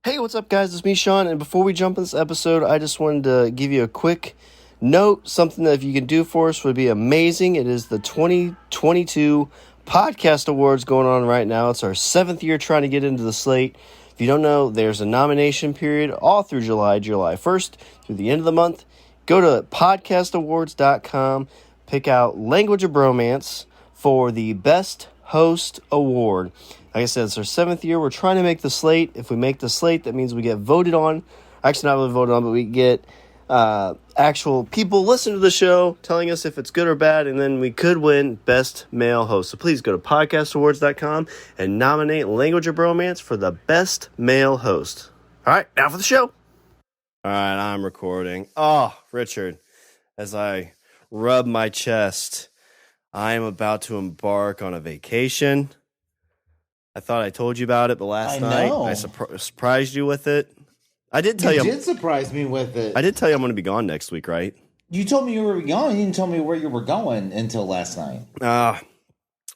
Hey, what's up, guys? It's me, Shawn, and before we jump in this episode, I just wanted to give you a quick note. Something that if you can do for us would be amazing. It is the 2022 Podcast Awards going on right now. It's our 7th year trying to get into the slate. If you don't know, there's a nomination period all through July 1st through the end of the month. Go to podcastawards.com, pick out Language of Bromance for the Best Host Award. Like I said, it's our 7th year. We're trying to make the slate. If we make the slate, that means we get voted on. Actually, not really voted on, but we get actual people listening to the show telling us if it's good or bad, and then we could win Best Male Host. So please go to podcastawards.com and nominate Language of Bromance for the Best Male Host. All right, now for the show. All right, I'm recording. Oh, Richard, as I rub my chest, I am about to embark on a vacation. I thought I told you about it, but last night I surprised you with it. I did tell you. You did surprise me with it. I did tell you I'm going to be gone next week, right? You told me you were going. You didn't tell me where you were going until last night.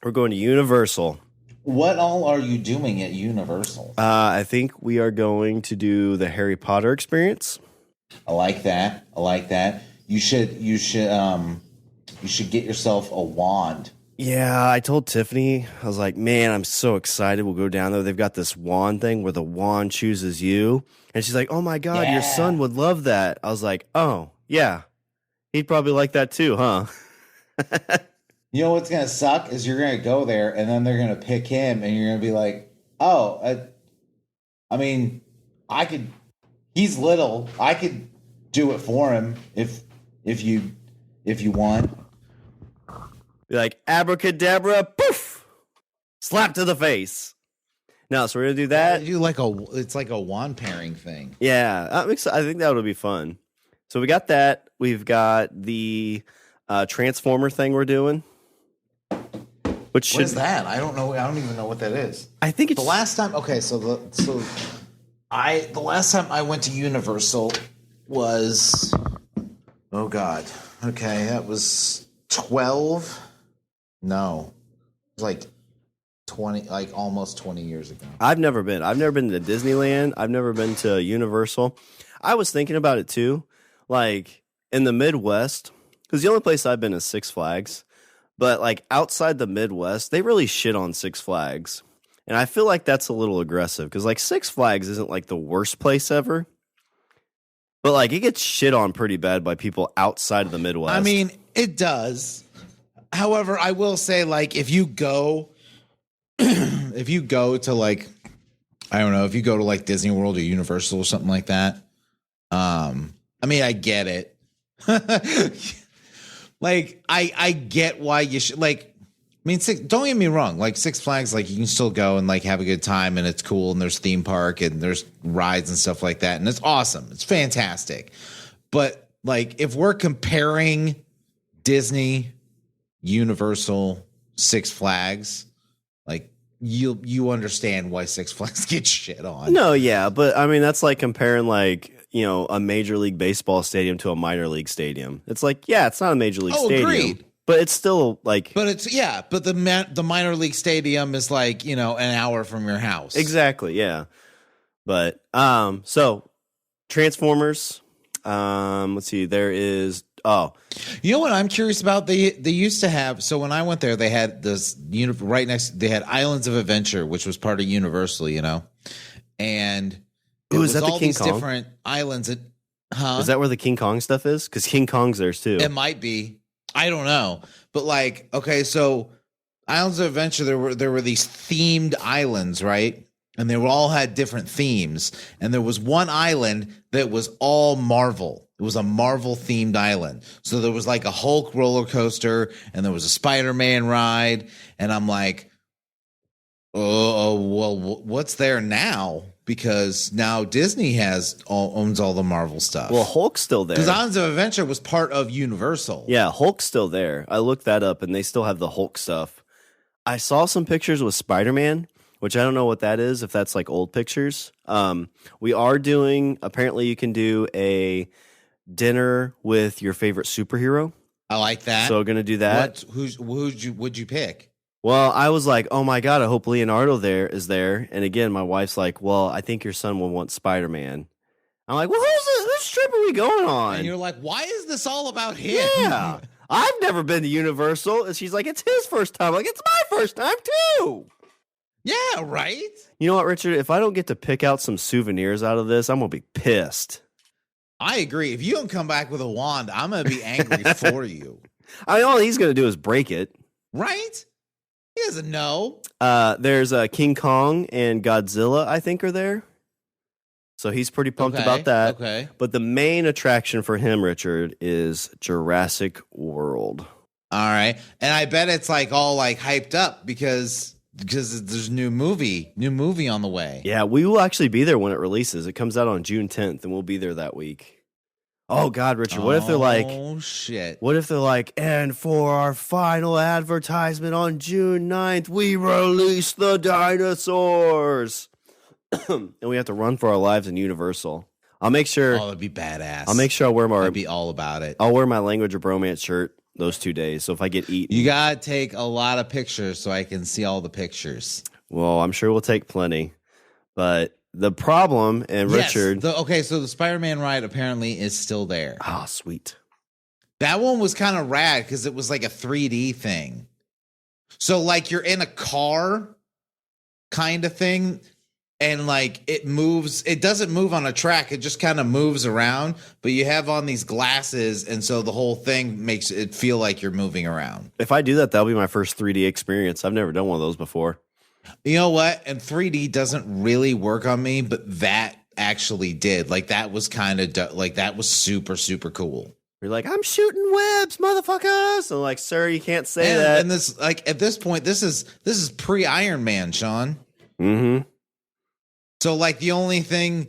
We're going to Universal. What all are you doing at Universal? I think we are going to do the Harry Potter experience. I like that. You should get yourself a wand. Yeah, I told Tiffany, I was like, man, I'm so excited. We'll go down there. They've got this wand thing where the wand chooses you. And she's like, oh my God, Your son would love that. I was like, oh, yeah. He'd probably like that too, huh? You know what's going to suck is you're going to go there and then they're going to pick him and you're going to be like, he's little. I could do it for him if you want. Be like, abracadabra, poof, slap to the face. No, so we're going to do that. It's like a wand pairing thing. Yeah, I'm excited. I think that would be fun. So we got that. We've got the Transformer thing we're doing. What is that? I don't know. I don't even know what that is. I think it's the last time. Okay, the last time I went to Universal was, oh God. Okay, that was 12. No, it was like 20, like almost 20 years ago. I've never been to Disneyland. I've never been to Universal. I was thinking about it too, like in the Midwest, because the only place I've been is Six Flags. But like outside the Midwest, they really shit on Six Flags. And I feel like that's a little aggressive because like Six Flags isn't like the worst place ever. But like it gets shit on pretty bad by people outside of the Midwest. I mean, it does. However, I will say, like, if you go to like, I don't know, if you go to like Disney World or Universal or something like that, I mean, I get it. Like, I get why you should, like, I mean, don't get me wrong, like Six Flags, like you can still go and like have a good time and it's cool and there's theme park and there's rides and stuff like that and it's awesome. It's fantastic. But like, if we're comparing Disney, Universal, Six Flags, like you understand why Six Flags gets shit on. No, yeah, but I mean that's like comparing like, you know, a Major League Baseball stadium to a minor league stadium. It's like, yeah, it's not a major league stadium. Agreed. But it's still like, but the minor league stadium is like, you know, an hour from your house. Exactly, yeah. But so Transformers, let's see, there is you know what I'm curious about? They used to have, so when I went there, they had this right next. They had Islands of Adventure, which was part of Universal, you know, and is that the all King these Kong? Different islands. Is that where the King Kong stuff is? Because King Kong's theirs too. It might be. I don't know, but like, okay, so Islands of Adventure, there were these themed islands, right? And they all had different themes. And there was one island that was all Marvel. It was a Marvel-themed island. So there was like a Hulk roller coaster, and there was a Spider-Man ride. And I'm like, oh well, what's there now? Because now Disney owns all the Marvel stuff. Well, Hulk's still there. Because Islands of Adventure was part of Universal. Yeah, Hulk's still there. I looked that up, and they still have the Hulk stuff. I saw some pictures with Spider-Man, which I don't know what that is, if that's like old pictures. We are doing, apparently you can do a dinner with your favorite superhero. I like that. So going to do that. Would you pick? Well, I was like, oh my God, I hope Leonardo is there. And again, my wife's like, well, I think your son will want Spider-Man. I'm like, well, whose trip are we going on? And you're like, why is this all about him? Yeah. I've never been to Universal. And she's like, it's his first time. I'm like, it's my first time too. Yeah, right? You know what, Richard? If I don't get to pick out some souvenirs out of this, I'm going to be pissed. I agree. If you don't come back with a wand, I'm going to be angry for you. I mean, all he's going to do is break it. Right? He doesn't know. There's King Kong and Godzilla, I think, are there. So he's pretty pumped about that. Okay. But the main attraction for him, Richard, is Jurassic World. All right. And I bet it's like all like hyped up because there's new movie on the way. Yeah, we will actually be there when it releases. It comes out on June 10th, and we'll be there that week. Oh, God, Richard, what if they're like... Oh, shit. What if they're like, and for our final advertisement on June 9th, we release the dinosaurs. And we have to run for our lives in Universal. I'll make sure... Oh, that'd be badass. I'll make sure I wear my... I'd be all about it. I'll wear my Language of Bromance shirt those 2 days, so if I get eaten... You gotta take a lot of pictures so I can see all the pictures. Well, I'm sure we'll take plenty. But the problem, and Richard... Okay, so the Spider-Man ride apparently is still there. Ah, sweet. That one was kind of rad because it was like a 3D thing. So like you're in a car kind of thing, and like it moves. It doesn't move on a track. It just kind of moves around, but you have on these glasses, and so the whole thing makes it feel like you're moving around. If I do that, that'll be my first 3D experience. I've never done one of those before. You know what? And 3D doesn't really work on me, but that actually did. Like that was kind of like that was super, super cool. You're like, I'm shooting webs, motherfuckers. And like, sir, you can't say that. And this, like, at this point, this is pre-Iron Man, Shawn. Mm-hmm. So, like, the only thing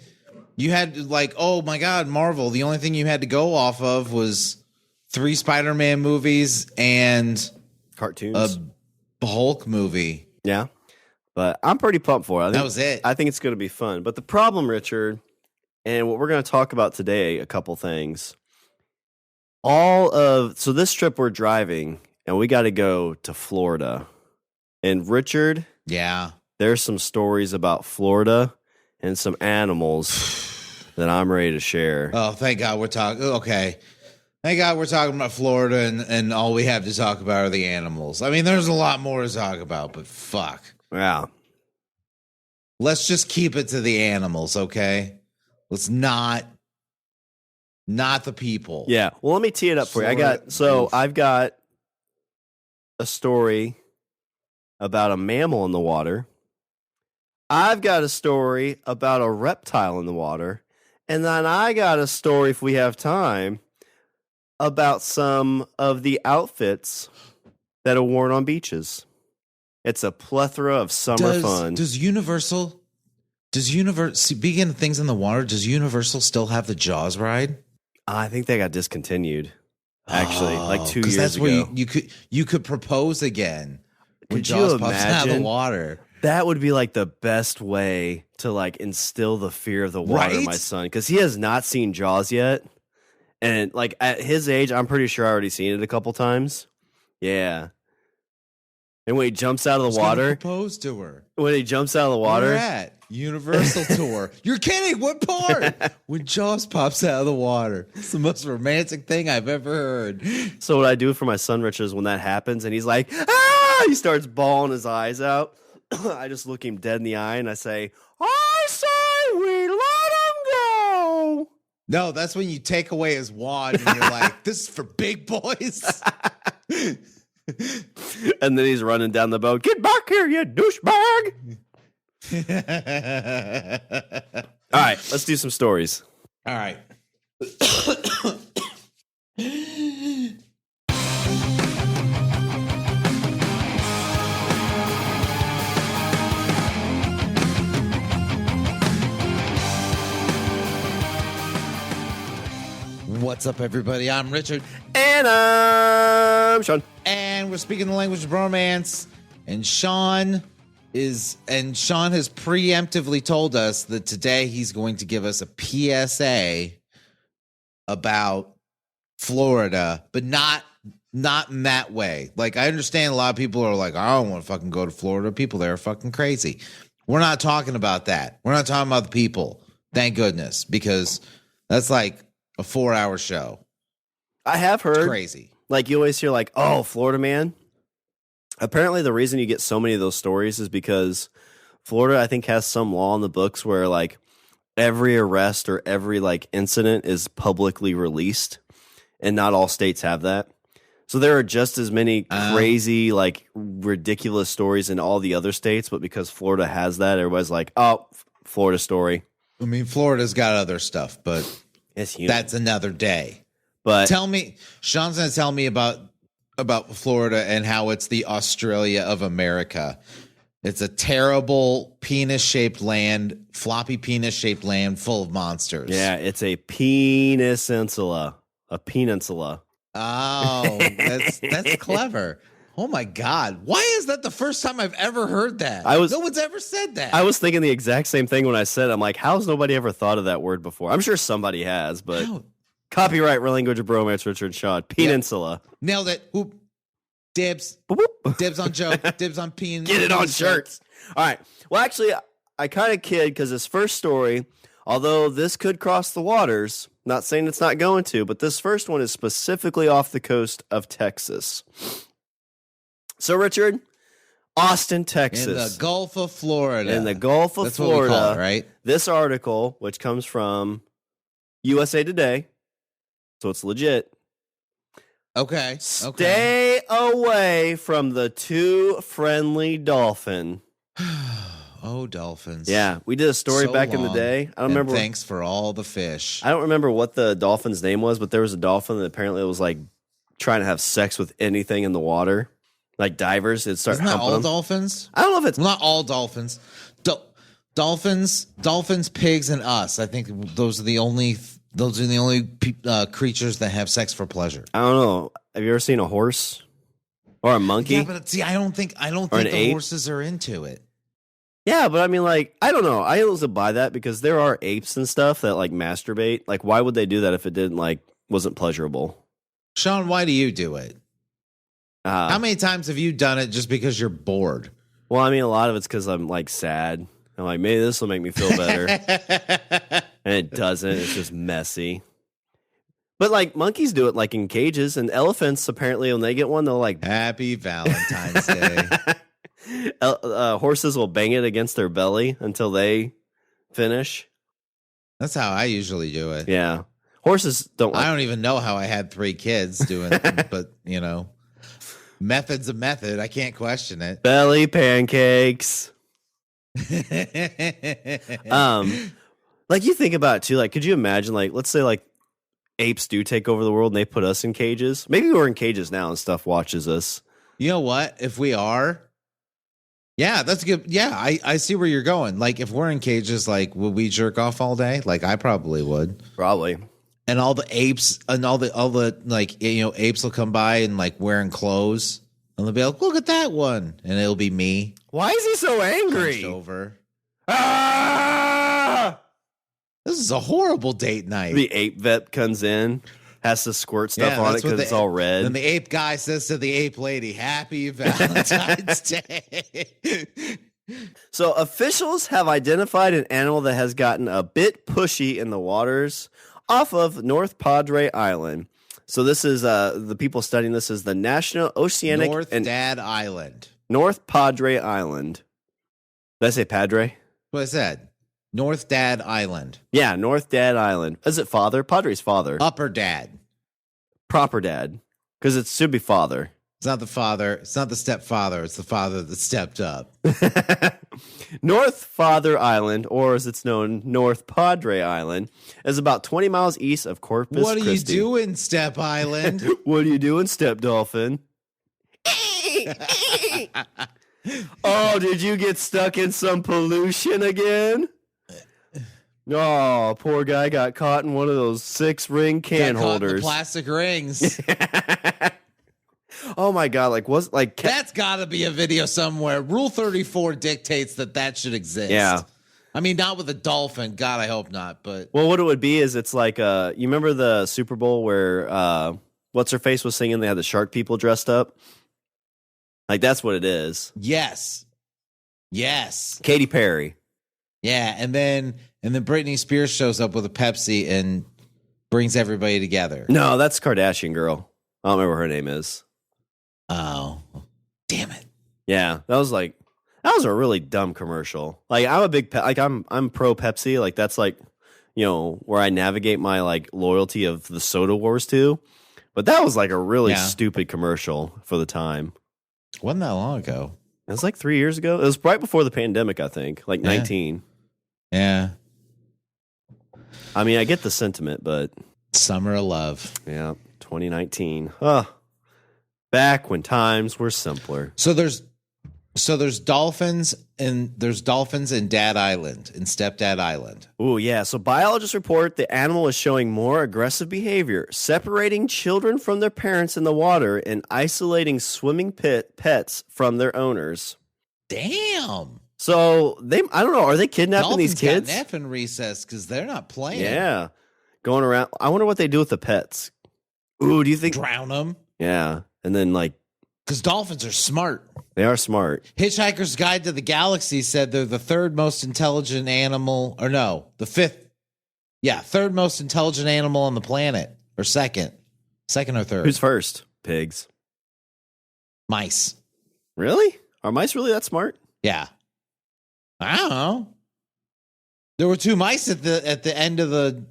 you had, like, oh my God, Marvel. The only thing you had to go off of was 3 Spider-Man movies and cartoons, a Hulk movie. Yeah, but I'm pretty pumped for it. That was it. I think it's going to be fun. But the problem, Richard, and what we're going to talk about today, a couple things. So this trip we're driving, and we got to go to Florida. And Richard, yeah, there's some stories about Florida and some animals that I'm ready to share. Oh, thank God we're talking. Okay. Thank God we're talking about Florida, and all we have to talk about are the animals. I mean, there's a lot more to talk about, but fuck. Yeah. Let's just keep it to the animals, okay? Let's not the people. Yeah. Well, let me tee it up for you. I've got a story about a mammal in the water. I've got a story about a reptile in the water. And then I got a story, if we have time, about some of the outfits that are worn on beaches. It's a plethora of summer fun. Speaking of things in the water, does Universal still have the Jaws ride? I think they got discontinued. Actually, like 2 years that's ago. Where you could propose again when Could Jaws you pops out of the imagine? water. That would be like the best way to like instill the fear of the water in my son, because he has not seen Jaws yet. And like at his age, I'm pretty sure I already seen it a couple times. Yeah. And when he jumps out of the water, propose to her. When he jumps out of the water, where at? Universal tour. You're kidding. What part? When Jaws pops out of the water. It's the most romantic thing I've ever heard. So what I do for my son, Richard, is when that happens and he's like, ah, he starts bawling his eyes out. I just look him dead in the eye and I say, I say we let him go. No, that's when you take away his wand and you're like, this is for big boys. And then he's running down the boat. Get back here, you douchebag. All right, let's do some stories. All right. What's up, everybody? I'm Richard. And I'm Shawn. And we're speaking the language of bromance. And Shawn has preemptively told us that today he's going to give us a PSA about Florida, but not not in that way. Like, I understand a lot of people are like, I don't want to fucking go to Florida. People there are fucking crazy. We're not talking about that. We're not talking about the people. Thank goodness, because that's like a 4-hour show. I have heard. It's crazy. Like, you always hear like, oh, Florida man. Apparently the reason you get so many of those stories is because Florida, I think, has some law in the books where like every arrest or every like incident is publicly released, and not all states have that. So there are just as many crazy, like ridiculous stories in all the other states, but because Florida has that, everybody's like, oh, Florida story. I mean, Florida's got other stuff, but that's another day. But Shawn's going to tell me about Florida and how it's the Australia of America. It's a terrible penis-shaped land, floppy penis-shaped land full of monsters. Yeah, it's a peninsula. A peninsula. Oh, that's clever. Oh my God. Why is that the first time I've ever heard that? No one's ever said that. I was thinking the exact same thing when I said it. I'm like, how's nobody ever thought of that word before? I'm sure somebody has, but copyright Language of Bromance, Richard and Shawn. Peninsula. Yep. Nailed it. Whoop. Dibs. Boop, boop. Dibs on joke. Dibs on penis. Get it on shirts. All right. Well, actually, I kind of kid because this first story, although this could cross the waters, not saying it's not going to, but this first one is specifically off the coast of Texas. So, Richard, Austin, Texas. In the Gulf of Florida. In the Gulf of That's Florida. What we call it, right? This article, which comes from USA Today, so it's legit. Okay. Stay away from the too friendly dolphin. Oh, dolphins. Yeah, we did a story back in the day. I don't remember. Thanks for all the fish. I don't remember what the dolphin's name was, but there was a dolphin that apparently was like trying to have sex with anything in the water. Like divers, it'd start humping all them. Dolphins? I don't know if it's not all dolphins. Dolphins, pigs, and us. I think those are the only creatures that have sex for pleasure. I don't know. Have you ever seen a horse or a monkey? Yeah, but see, I don't think the horses are into it. Yeah, but I mean, like, I don't know. I also buy that because there are apes and stuff that like masturbate. Like, why would they do that if it wasn't pleasurable? Shawn, why do you do it? How many times have you done it just because you're bored? Well, I mean, a lot of it's because I'm like sad. I'm like, maybe this will make me feel better. And it doesn't. It's just messy. But like monkeys do it like in cages, and elephants apparently when they get one, they'll like Happy Valentine's Day. Horses will bang it against their belly until they finish. That's how I usually do it. Yeah. Horses don't. I don't even know how I had 3 kids doing it, but you know. Method's a method. I can't question it. Belly pancakes. Like you think about it too. Like, could you imagine? Like, let's say like apes do take over the world and they put us in cages. Maybe we're in cages now and stuff watches us. You know what? If we are, yeah, that's good. Yeah, I see where you're going. Like, if we're in cages, like, would we jerk off all day? Like, I probably would. Probably. And all the apes and all the like, you know, apes will come by and like wearing clothes, and they'll be like, "Look at that one," and it'll be me. Why is he so angry? Over. Ah! This is a horrible date night. The ape vet comes in, has to squirt stuff on it because it's all red. And the ape guy says to the ape lady, "Happy Valentine's Day." So officials have identified an animal that has gotten a bit pushy in the waters off of North Padre Island. So this is the people studying this is the National Oceanic Dad Island. North Padre Island. Did I say Padre? What I said. North Dad Island. Yeah, North Dad Island. Is it father? Padre's father. Upper Dad. Proper dad. Because it should be father. It's not the father. It's not the stepfather. It's the father that stepped up. North Father Island, or as it's known, North Padre Island, is about 20 miles east of Corpus Christi. What are you doing, Step Island? What are you doing, Step Dolphin? Oh, did you get stuck in some pollution again? Oh, poor guy got caught in one of those 6-ring can holders. The plastic rings. Oh my God! That's got to be a video somewhere. Rule 34 dictates that should exist. Yeah, I mean, not with a dolphin. God, I hope not. But well, what it would be is it's like you remember the Super Bowl where what's her face was singing. They had the shark people dressed up. Like that's what it is. Yes. Katy Perry. Yeah, and then Britney Spears shows up with a Pepsi and brings everybody together. No, that's Kardashian girl. I don't remember what her name is. Oh, damn it! Yeah, that was a really dumb commercial. Like I'm a big I'm pro Pepsi. Like that's like, you know, where I navigate my like loyalty of the soda wars to. But that was like a really stupid commercial for the time. Wasn't that long ago? It was like 3 years ago. It was right before the pandemic, I think, like 19. Yeah. I mean, I get the sentiment, but Summer of Love. Yeah, 2019. Back when times were simpler. So there's dolphins and Dad Island and Stepdad Island. Oh yeah. So biologists report the animal is showing more aggressive behavior, separating children from their parents in the water and isolating swimming pets from their owners. Damn. So I don't know. Are they kidnapping Dolphins these kids? got F in recess because they're not playing. Yeah, going around. I wonder what they do with the pets. Ooh, do you think drown them? Yeah, and then like because dolphins are smart. They are smart. Hitchhiker's Guide to the Galaxy said they're the third most intelligent animal, or no, the fifth. Yeah, third most intelligent animal on the planet, or second or third. Who's first? Pigs. Mice. Really? Are mice really that smart? Yeah. I don't know. There were two mice at the end of the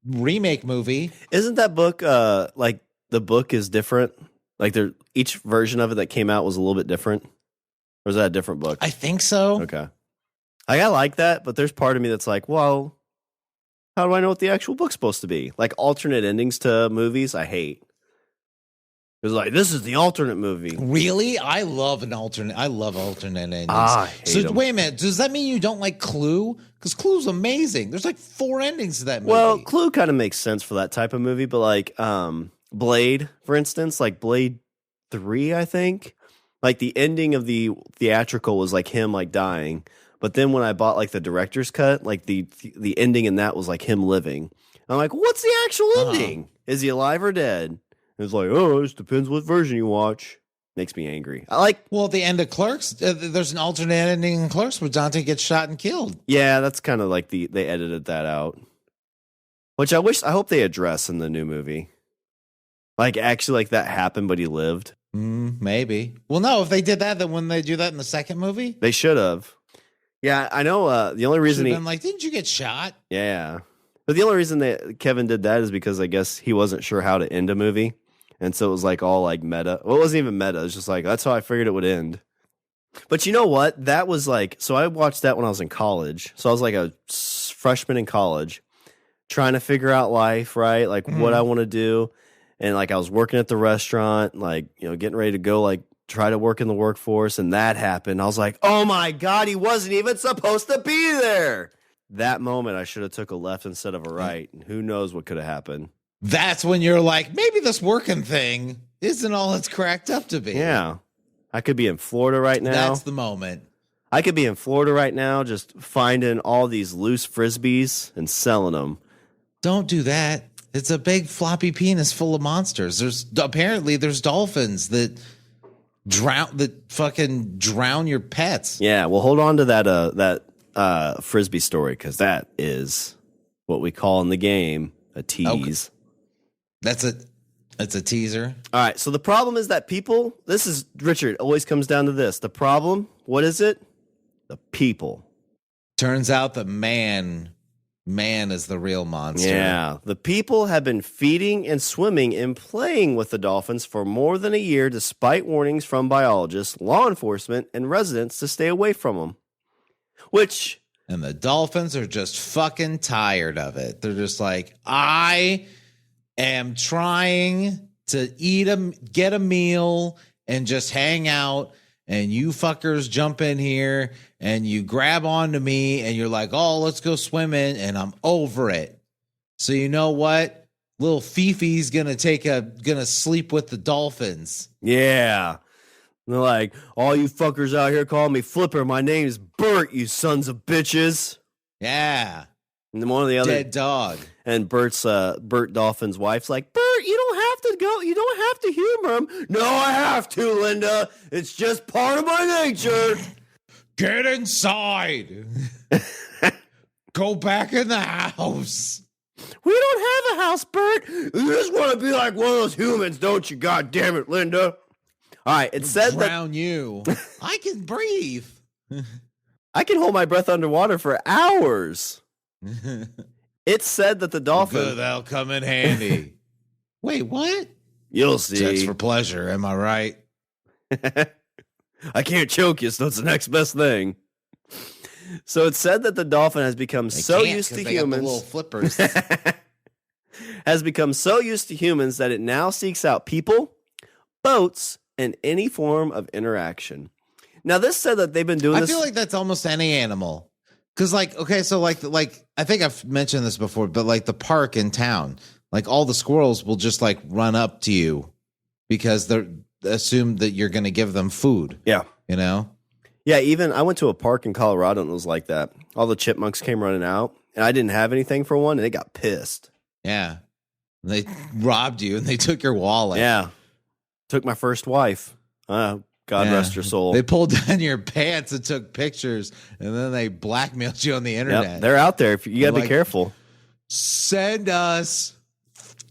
remake movie. Isn't that book like the book is different? Like each version of it that came out was a little bit different? Or is that a different book? I think so. Okay. I like that, but there's part of me that's like, well, how do I know what the actual book's supposed to be? Like alternate endings to movies, I hate. It's like, this is the alternate movie. Really? I love alternate endings. I hate them. Wait a minute. Does that mean you don't like Clue? Because Clue's amazing. There's like 4 endings to that movie. Well, Clue kind of makes sense for that type of movie, but like Blade, for instance, like Blade 3, I think. Like the ending of the theatrical was like him like dying. But then when I bought like the director's cut, like the ending in that was like him living. I'm like, what's the actual ending? Is he alive or dead? It's like, oh, it just depends what version you watch. Makes me angry. Well, at the end of Clerks, there's an alternate ending in Clerks where Dante gets shot and killed. Yeah, that's kind of like they edited that out. Which I hope they address in the new movie. Like, actually, like that happened, but he lived. Maybe. Well, no, if they did that, then wouldn't they do that in the second movie? They should have. Yeah, I know the only reason been like, didn't you get shot? Yeah. But the only reason that Kevin did that is because I guess he wasn't sure how to end a movie. And so it was like all like meta. Well, it wasn't even meta. It was just like, that's how I figured it would end. But you know what? That was like, so I watched that when I was in college. So I was like a freshman in college trying to figure out life, right? Like what I want to do. And like I was working at the restaurant, like, you know, getting ready to go like try to work in the workforce. And that happened. I was like, oh my God, he wasn't even supposed to be there. That moment I should have took a left instead of a right. And who knows what could have happened. That's when you're like, maybe this working thing isn't all it's cracked up to be. Yeah. I could be in Florida right now. That's the moment. I could be in Florida right now just finding all these loose Frisbees and selling them. Don't do that. It's a big floppy penis full of monsters. There's dolphins that fucking drown your pets. Yeah, well, hold on to that Frisbee story because that is what we call in the game a tease. Okay. That's a teaser. All right, so the problem is that people, this is, Richard, always comes down to this. The problem, what is it? The people. Turns out the man is the real monster. Yeah, the people have been feeding and swimming and playing with the dolphins for more than a year despite warnings from biologists, law enforcement, and residents to stay away from them. And the dolphins are just fucking tired of it. They're just like, I am trying to get a meal and just hang out, and you fuckers jump in here and you grab onto me and you're like, oh, let's go swimming, and I'm over it. So you know what? Little Fifi's gonna sleep with the dolphins. Yeah. And they're like, all you fuckers out here call me Flipper. My name's Bert, you sons of bitches. Yeah. And then one of the other dead dog. And Bert Dolphin's wife's like, Bert, you don't have have to go. You don't have to humor him. No, I have to, Linda. It's just part of my nature. Get inside. Go back in the house. We don't have a house, Bert. You just want to be like one of those humans, don't you? God damn it, Linda. All right, it said that... Drown you. I can breathe. I can hold my breath underwater for hours. It said that the dolphin... Good, that'll come in handy. Wait, what? You'll see. Sex for pleasure, am I right? I can't choke you, so it's the next best thing. So it said that the dolphin has become so used to humans... little flippers. has become so used to humans that it now seeks out people, boats, and any form of interaction. Now, this said that they've been doing this... I feel like that's almost any animal. Because, like, okay, so, like, I think I've mentioned this before, but, like, the park in town, like, all the squirrels will just, like, run up to you because they're assume that you're going to give them food. Yeah. You know? Yeah, even I went to a park in Colorado and it was like that. All the chipmunks came running out, and I didn't have anything for one, and they got pissed. Yeah. They robbed you, and they took your wallet. Yeah. Took my first wife. God rest her soul. They pulled down your pants and took pictures, and then they blackmailed you on the internet. Yep, they're out there. You got to be careful. Send us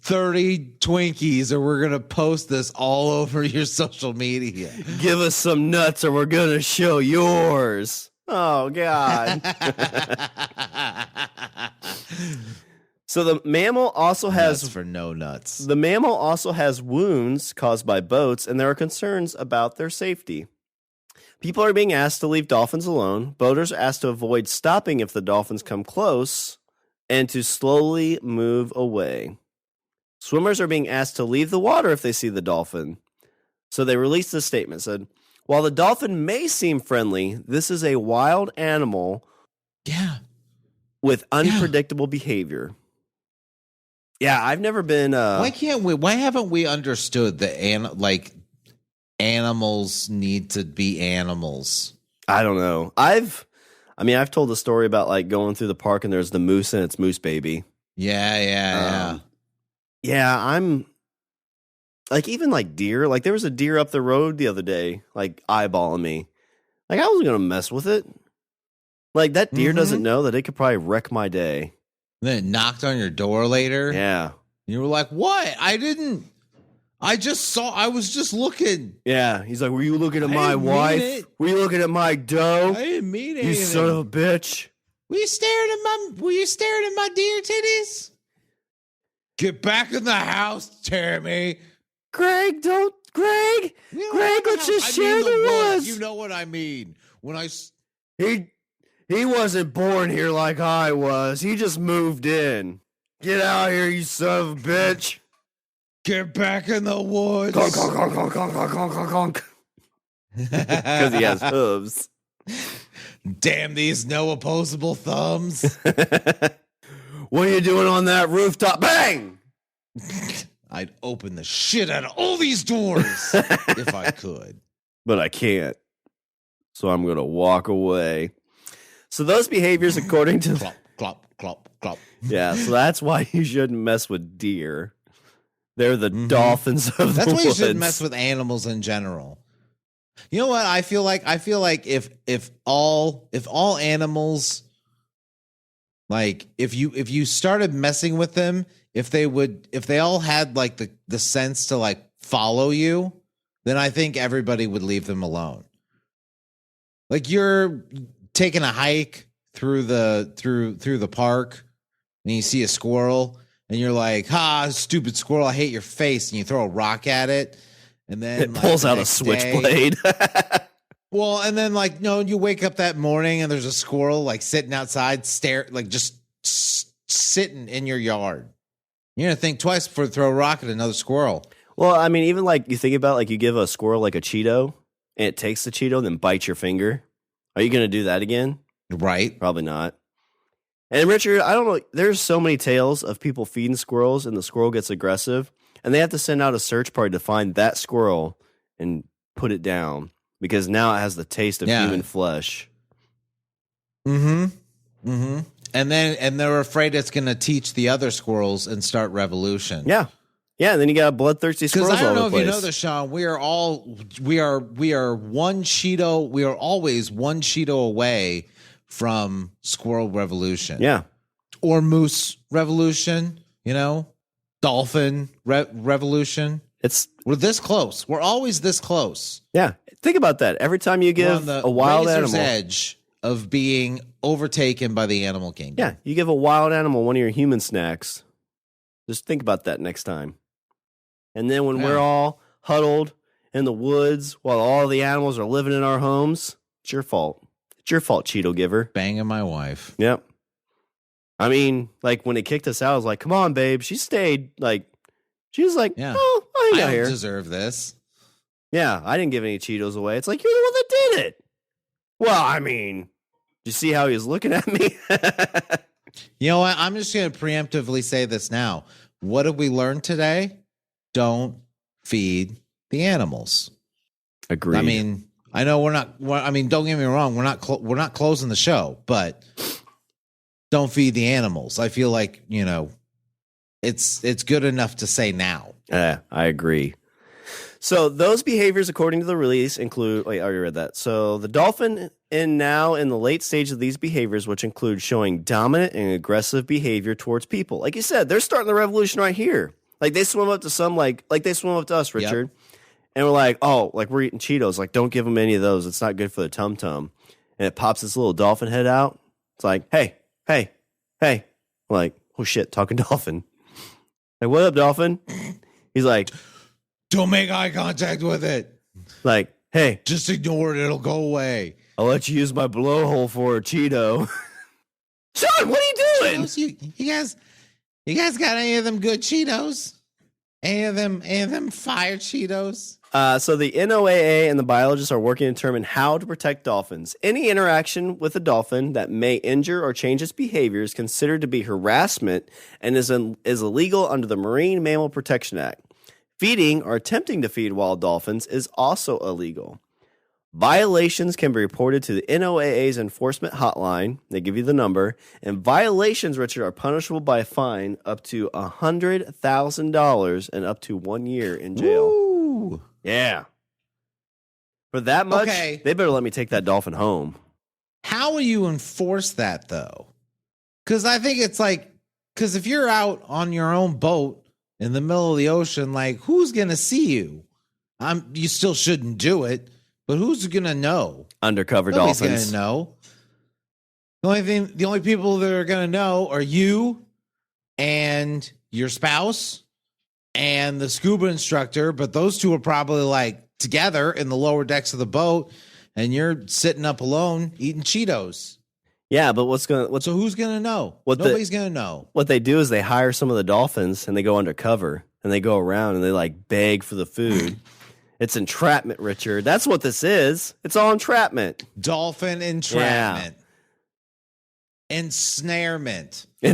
30 Twinkies, or we're going to post this all over your social media. Give us some nuts, or we're going to show yours. Oh, God. So the mammal also has... Nuts for no nuts. The mammal also has wounds caused by boats, and there are concerns about their safety. People are being asked to leave dolphins alone. Boaters are asked to avoid stopping if the dolphins come close, and to slowly move away. Swimmers are being asked to leave the water if they see the dolphin. So they released this statement, said, while the dolphin may seem friendly, this is a wild animal with unpredictable behavior. Yeah, I've never been... Why haven't we understood that animals need to be animals? I don't know. I've told a story about like going through the park and there's the moose and its moose baby. Yeah. Yeah, I'm like, even like deer, like there was a deer up the road the other day, like eyeballing me. Like I wasn't going to mess with it. Like that deer doesn't know that it could probably wreck my day. And then it knocked on your door later. Yeah. You were like, what? I was just looking. Yeah. He's like, were you looking at my wife? Were you looking at my dough? I didn't mean anything. You son of a bitch. Were you staring at my deer titties? Get back in the house, Tammy. Greg, let's just share the woods. You know what I mean. He wasn't born here like I was. He just moved in. Get out here, you son of a bitch. Get back in the woods. Conk, conk, conk, conk, conk, conk, conk, conk, conk. Because he has hooves. Damn these no opposable thumbs. What are you doing on that rooftop? Bang! I'd open the shit out of all these doors if I could. But I can't. So I'm going to walk away. So those behaviors, according to... Clop, clop, clop, clop. Yeah, so that's why you shouldn't mess with deer. They're the dolphins of the woods. That's why you shouldn't mess with animals in general. You know what? I feel like if all animals, like if you started messing with them, if they all had like the sense to like follow you, then I think everybody would leave them alone. Like you're taking a hike through the park and you see a squirrel and you're like, stupid squirrel, I hate your face, and you throw a rock at it, and then it pulls out a switchblade. Well, and then you wake up that morning and there's a squirrel like sitting outside, sitting in your yard. You're gonna think twice before you throw a rock at another squirrel. Well, I mean, even like you think about like you give a squirrel like a Cheeto and it takes the Cheeto and then bites your finger. Are you gonna do that again? Right. Probably not. And Richard, I don't know. There's so many tales of people feeding squirrels and the squirrel gets aggressive and they have to send out a search party to find that squirrel and put it down because now it has the taste of human flesh. Mm-hmm. And they're afraid it's going to teach the other squirrels and start revolution. Yeah. Yeah, and then you got bloodthirsty squirrels Because I don't all know over if the you place. know this, Sean. We are one Cheeto. We are always one Cheeto away from Squirrel Revolution. Yeah. Or Moose Revolution. You know, Dolphin Revolution. We're this close. We're always this close. Yeah. Think about that. Every time you give a wild razor's animal edge of being overtaken by the animal kingdom. Yeah, you give a wild animal one of your human snacks. Just think about that next time. And then when we're all huddled in the woods while all the animals are living in our homes, it's your fault. It's your fault, Cheeto giver. Banging my wife. Yep. I mean, like when it kicked us out, I was like, come on, babe. She stayed. Like, she was like, oh, I don't here. Deserve this. Yeah, I didn't give any Cheetos away. It's like, you're the one that did it. Well, I mean, did you see how he was looking at me? You know what? I'm just going to preemptively say this now. What did we learn today? Don't feed the animals. Agreed. I mean, I know don't get me wrong. We're not closing the show, but don't feed the animals. I feel like, it's good enough to say now. I agree. So those behaviors, according to the release, include... Wait, I already read that. So the dolphin now in the late stage of these behaviors, which include showing dominant and aggressive behavior towards people. Like you said, they're starting the revolution right here. Like they swim up to some, like they swim up to us, Richard. Yep. And we're like, oh, like we're eating Cheetos. Like, don't give them any of those. It's not good for the tum-tum. And it pops this little dolphin head out. It's like, hey. I'm like, oh shit, talking dolphin. Like, what up, dolphin? He's like... Don't make eye contact with it. Like, hey. Just ignore it. It'll go away. I'll let you use my blowhole for a Cheeto. Sean, what are you doing? Cheetos, you guys got any of them good Cheetos? Any of them fire Cheetos? So the NOAA and the biologists are working to determine how to protect dolphins. Any interaction with a dolphin that may injure or change its behavior is considered to be harassment and is illegal under the Marine Mammal Protection Act. Feeding or attempting to feed wild dolphins is also illegal. Violations can be reported to the NOAA's enforcement hotline. They give you the number. And violations, Richard, are punishable by a fine up to $100,000 and up to 1 year in jail. Ooh. Yeah. For that much, they better let me take that dolphin home. How will you enforce that, though? Because I think it's like, because if you're out on your own boat in the middle of the ocean, like, who's going to see you? You still shouldn't do it, but who's going to know? Undercover Nobody's dolphins. going to know. The only people that are going to know are you and your spouse and the scuba instructor, but those two are probably like together in the lower decks of the boat, and you're sitting up alone eating Cheetos. Yeah, but so who's gonna know? Nobody's gonna know. What they do is they hire some of the dolphins and they go undercover and they go around and they like beg for the food. It's entrapment, Richard. That's what this is. It's all entrapment. Dolphin entrapment. Yeah. Ensnarement. I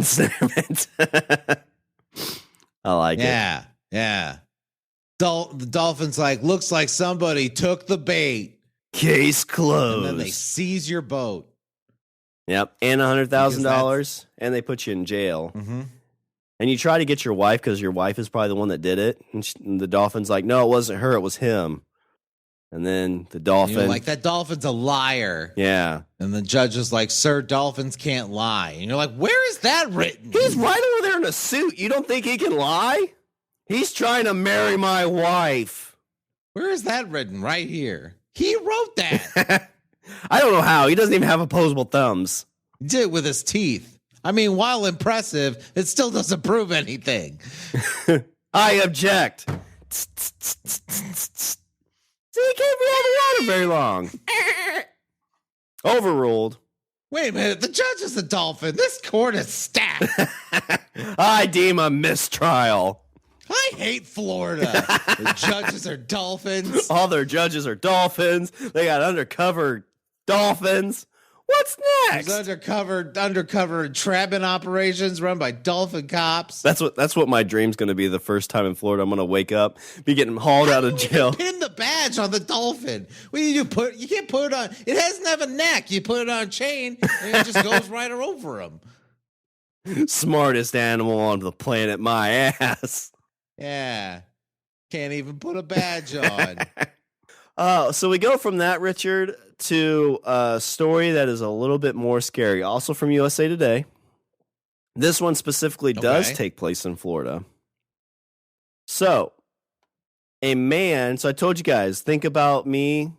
like it. Yeah. The dolphin's like, looks like somebody took the bait. Case closed. And then they seize your boat. Yep, and $100,000, and they put you in jail. Mm-hmm. And you try to get your wife because your wife is probably the one that did it. And the dolphin's like, no, it wasn't her, it was him. And then the dolphin... You're like, that dolphin's a liar. Yeah. And the judge is like, sir, dolphins can't lie. And you're like, where is that written? He's right over there in a suit. You don't think he can lie? He's trying to marry my wife. Where is that written? Right here. He wrote that. I don't know how. He doesn't even have opposable thumbs. He did it with his teeth. I mean, while impressive, it still doesn't prove anything. I object. See, he can't be out of the water very long. Overruled. Wait a minute. The judge is a dolphin. This court is stacked. I deem a mistrial. I hate Florida. The judges are dolphins. All their judges are dolphins. They got undercover dolphins. What's next? There's undercover entrapment operations run by dolphin cops. That's what my dream's going to be. The first time in Florida, I'm going to wake up, be getting hauled out of jail. Pin the badge on the dolphin. What do you do? You can't put it on. It doesn't have a neck. You put it on a chain, and it just goes right over him. Smartest animal on the planet, my ass. Yeah. Can't even put a badge on. So we go from that, Richard, to a story that is a little bit more scary, also from USA Today. This one specifically does take place in Florida. So, a man, so I told you guys, think about me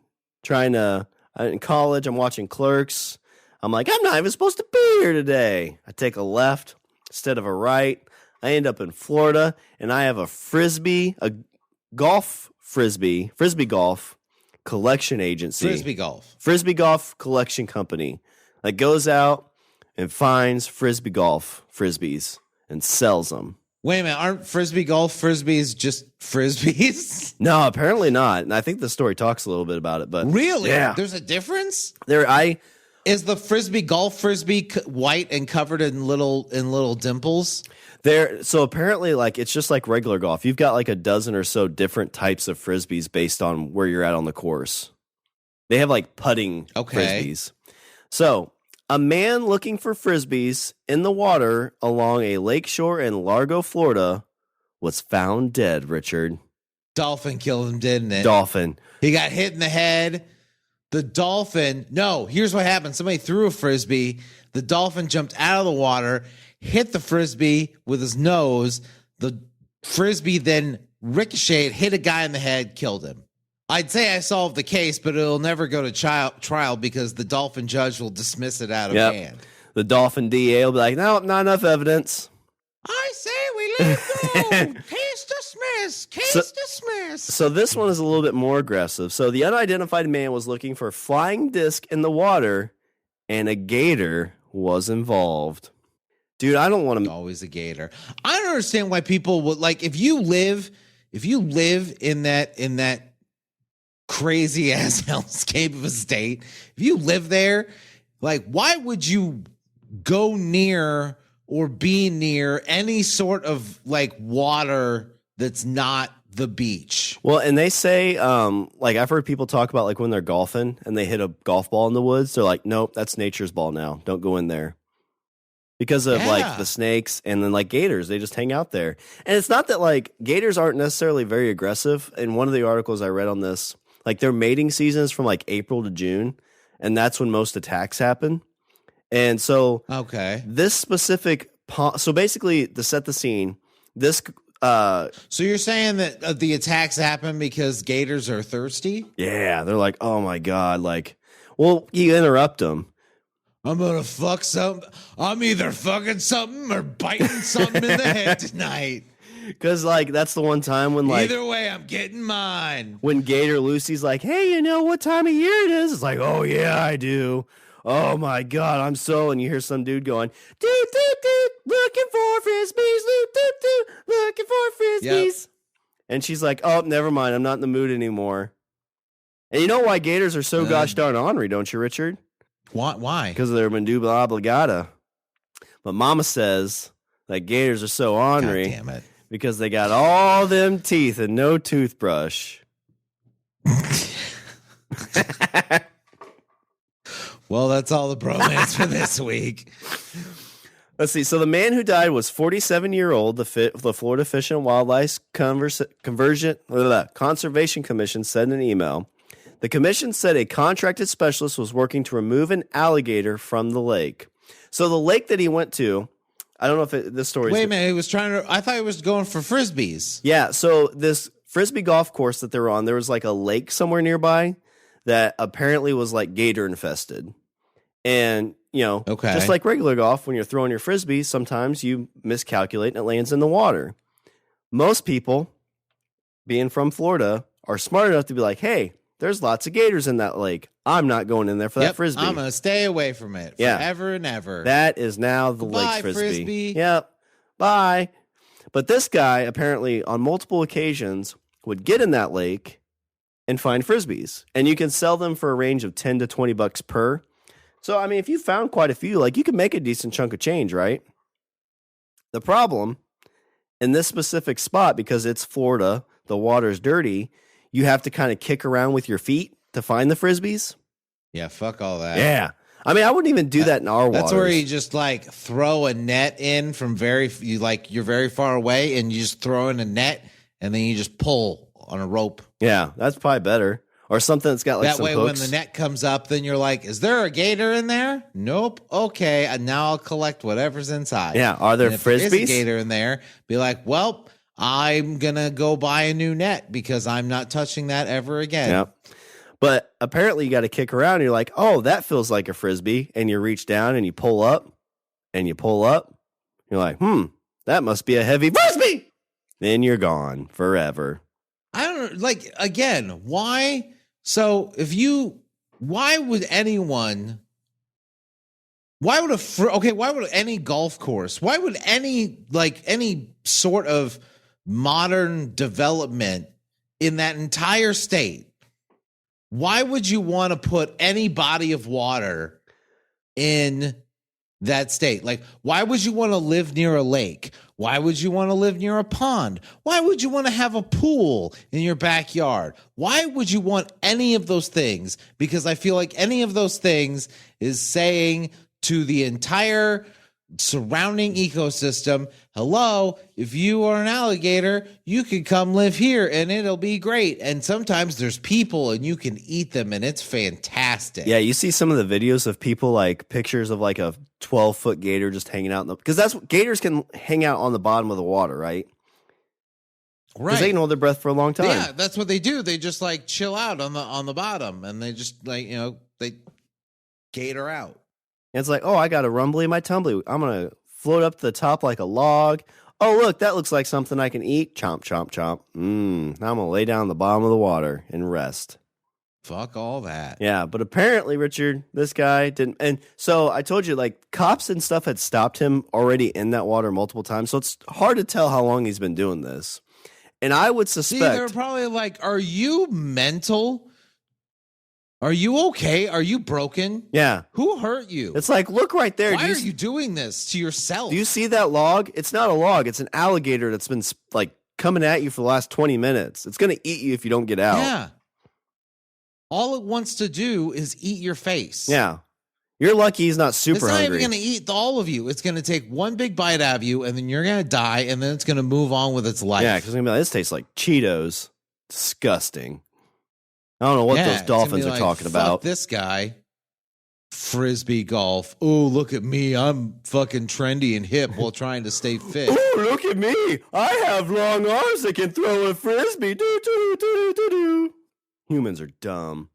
in college, I'm watching Clerks. I'm like, I'm not even supposed to be here today. I take a left instead of a right. I end up in Florida, and I have a frisbee golf collection agency. Frisbee golf collection company that goes out and finds frisbee golf frisbees and sells them. Wait a minute, aren't frisbee golf frisbees just frisbees? No, apparently not. And I think the story talks a little bit about it, but really, yeah. There's a difference. Is the frisbee golf frisbee white and covered in little dimples? So apparently, like, it's just like regular golf. You've got like a dozen or so different types of frisbees based on where you're at on the course. They have like putting frisbees. So a man looking for frisbees in the water along a lakeshore in Largo, Florida, was found dead, Richard. Dolphin killed him, didn't it? Dolphin. He got hit in the head. The dolphin, here's what happened. Somebody threw a frisbee. The dolphin jumped out of the water, hit the frisbee with his nose. The frisbee then ricocheted, hit a guy in the head, killed him. I'd say I solved the case, but it'll never go to trial because the dolphin judge will dismiss it out of hand. The dolphin DA will be like, no, not enough evidence. I say we let it go. Case dismissed. Dismissed. So this one is a little bit more aggressive. So the unidentified man was looking for a flying disc in the water, and a gator was involved. Dude, I don't want to. Always a gator. I don't understand why people would like if you live in that crazy ass hellscape of a state. If you live there, like, why would you go near or be near any sort of like water that's not the beach? Well, and they say, like, I've heard people talk about like when they're golfing and they hit a golf ball in the woods. They're like, nope, that's nature's ball now. Don't go in there. Because of like the snakes and then like gators, they just hang out there. And it's not that like gators aren't necessarily very aggressive. In one of the articles I read on this, like their mating season is from like April to June, and that's when most attacks happen. And so, this specific, so basically to set the scene, this. So you're saying that the attacks happen because gators are thirsty? Yeah, they're like, oh my god, like, well, you interrupt them. I'm gonna fuck something. I'm either fucking something or biting something in the head tonight. Because, like, that's the one time when, like... Either way, I'm getting mine. When Gator Lucy's like, hey, you know what time of year it is? It's like, oh, yeah, I do. Oh, my God, I'm so... And you hear some dude going, doot, doot, doot, looking for frisbees, doot, doot, doot, looking for frisbees. Yep. And she's like, oh, never mind, I'm not in the mood anymore. And you know why gators are so gosh darn ornery, don't you, Richard? Why? Because of their mandibular oblongata. But Mama says that gators are so ornery. God damn it. Because they got all them teeth and no toothbrush. Well, that's all the bromance for this week. Let's see. So the man who died was 47-year-old. The Florida Fish and Wildlife Conservation Commission said in an email. The commission said a contracted specialist was working to remove an alligator from the lake. So the lake that he went to, I don't know if this story. Wait a minute, he was trying to. I thought he was going for frisbees. Yeah, so this frisbee golf course that they were on, there was like a lake somewhere nearby that apparently was like gator infested. And, you know, just like regular golf, when you're throwing your frisbee, sometimes you miscalculate and it lands in the water. Most people, being from Florida, are smart enough to be like, hey, there's lots of gators in that lake. I'm not going in there for that frisbee. I'm going to stay away from it forever and ever. That is now the lake frisbee. Yep. Bye. But this guy apparently on multiple occasions would get in that lake and find frisbees. And you can sell them for a range of $10 to $20 per. So, I mean, if you found quite a few, like you could make a decent chunk of change, right? The problem in this specific spot, because it's Florida, the water's dirty, you have to kind of kick around with your feet to find the frisbees. Yeah, fuck all that. Yeah. I mean, I wouldn't even do that in our waters. That's where you just like throw a net in from you're very far away, and you just throw in a net, and then you just pull on a rope. Yeah, that's probably better. Or something that's got like that some way hooks. When the net comes up, then you're like, is there a gator in there? Nope. Okay, and now I'll collect whatever's inside. Yeah, are there and if frisbees? there is a gator in there, be like, well, I'm gonna go buy a new net because I'm not touching that ever again. Yep. But apparently you got to kick around. And you're like, oh, that feels like a frisbee. And you reach down and you pull up and you pull up. You're like, that must be a heavy frisbee. Then you're gone forever. I don't know. Like, again, why? So why would any golf course, why would any sort of modern development in that entire state, why would you want to put any body of water in that state? Like, why would you want to live near a lake? Why would you want to live near a pond? Why would you want to have a pool in your backyard? Why would you want any of those things? Because I feel like any of those things is saying to the entire surrounding ecosystem, hello, if you are an alligator, you can come live here and it'll be great. And sometimes there's people and you can eat them and it's fantastic. Yeah, you see some of the videos of people, like pictures of like a 12-foot gator just hanging out because that's what gators can hang out on the bottom of the water, right? Because they can hold their breath for a long time. Yeah, that's what they do. They just like chill out on the bottom and they just like, they gator out. And it's like, oh, I got a rumbly in my tumbly. I'm going to float up to the top like a log. Oh, look, that looks like something I can eat. Chomp, chomp, chomp. I'm going to lay down on the bottom of the water and rest. Fuck all that. Yeah, but apparently, Richard, this guy didn't. And so I told you, like, cops and stuff had stopped him already in that water multiple times. So it's hard to tell how long he's been doing this. And I would suspect. See, they're probably like, are you mental? Are you okay? Are you broken? Yeah. Who hurt you? It's like, look right there. Why are you doing this to yourself? Do you see that log? It's not a log. It's an alligator that's been like coming at you for the last 20 minutes. It's going to eat you if you don't get out. Yeah. All it wants to do is eat your face. Yeah. You're lucky he's not super hungry. It's not even going to eat all of you. It's going to take one big bite out of you, and then you're going to die, and then it's going to move on with its life. Yeah, because this tastes like Cheetos. Disgusting. I don't know what those dolphins are talking about. This guy, frisbee golf. Oh, look at me. I'm fucking trendy and hip while trying to stay fit. Oh, look at me. I have long arms that can throw a frisbee. Do, do, do, do, do. Humans are dumb.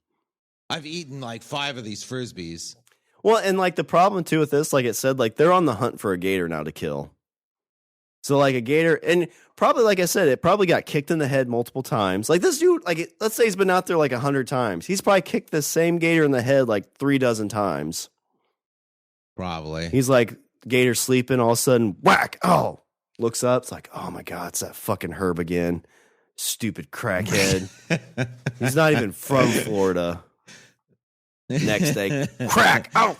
I've eaten like 5 of these frisbees. Well, and like the problem too with this, like it said, like they're on the hunt for a gator now to kill. So like a gator, and probably, like I said, it probably got kicked in the head multiple times. Like this dude, like let's say he's been out there like 100 times. He's probably kicked the same gator in the head like 36 times. Probably. He's like, gator sleeping, all of a sudden, whack! Oh, looks up, it's like, oh my God, it's that fucking Herb again. Stupid crackhead. He's not even from Florida. Next day, crack! Oh,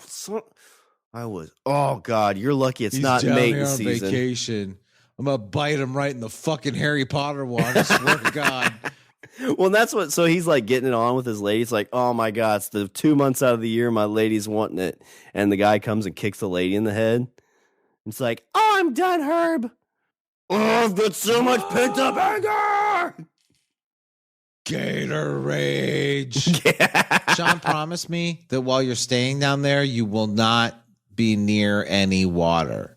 oh God, you're lucky it's not mating season. Vacation. I'm gonna bite him right in the fucking Harry Potter one. I swear to God. Well, that's what. So he's like getting it on with his lady. It's like, oh my God, it's the 2 months out of the year my lady's wanting it, and the guy comes and kicks the lady in the head. It's like, oh, I'm done, Herb. Oh, I've got so much pent up anger. Gator rage. Yeah. Shawn promised me that while you're staying down there, you will not be near any water.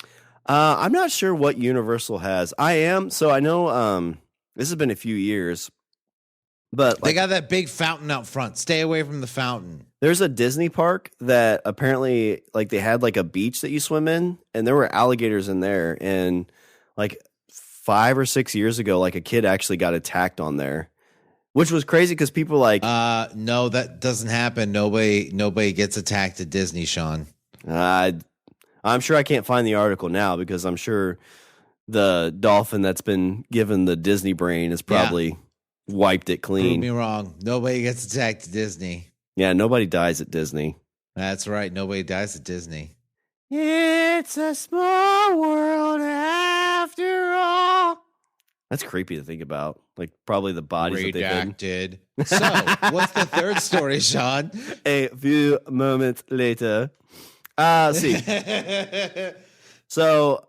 I'm not sure what Universal has. I am. So I know this has been a few years, but they got that big fountain out front. Stay away from the fountain. There's a Disney park that apparently like they had like a beach that you swim in, and there were alligators in there. And like 5 or 6 years ago, like a kid actually got attacked on there. Which was crazy because people like no, that doesn't happen. Nobody gets attacked at Disney, Shawn. I'm sure I can't find the article now because I'm sure the dolphin that's been given the Disney brain has probably wiped it clean. Prove me wrong. Nobody gets attacked at Disney. Yeah, nobody dies at Disney. That's right. Nobody dies at Disney. It's a small world after all. That's creepy to think about. Like probably the bodies redacted. So, what's the third story, Shawn? A few moments later. See. So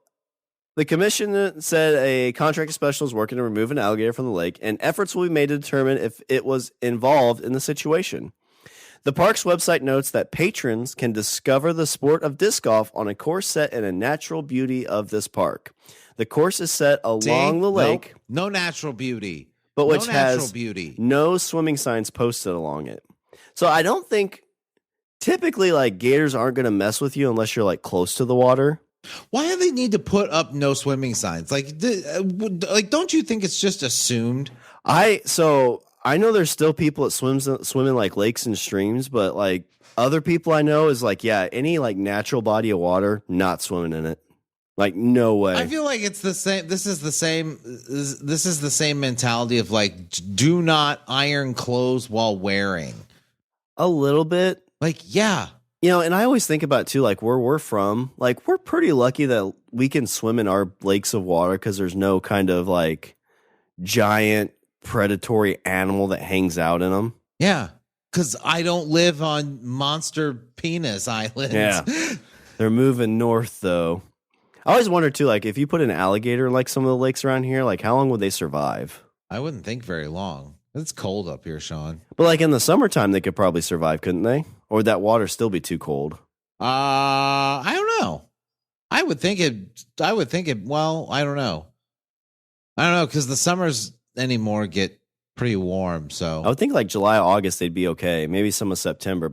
the commission said a contracted special is working to remove an alligator from the lake, and efforts will be made to determine if it was involved in the situation. The park's website notes that patrons can discover the sport of disc golf on a course set in a natural beauty of this park. The course is set along the lake. No natural beauty. But which has no swimming signs posted along it. So I don't think typically like gators aren't going to mess with you unless you're like close to the water. Why do they need to put up no swimming signs? Like don't you think it's just assumed? I know there's still people that swim in like lakes and streams, but like other people I know is like, yeah, any like natural body of water, not swimming in it. Like, no way. I feel like it's the same. This is the same mentality of like, do not iron clothes while wearing. A little bit. Like, yeah. You know, and I always think about too, like where we're from, like we're pretty lucky that we can swim in our lakes of water because there's no kind of like giant predatory animal that hangs out in them. Yeah. Because I don't live on monster penis islands. Yeah. They're moving north though. I always wonder too, like if you put an alligator in like some of the lakes around here, like how long would they survive? I wouldn't think very long. It's cold up here, Shawn. But like in the summertime, they could probably survive, couldn't they? Or would that water still be too cold? I don't know. I would think it. Well, I don't know. Because the summers anymore get pretty warm. So I would think like July, August, they'd be okay. Maybe some of September,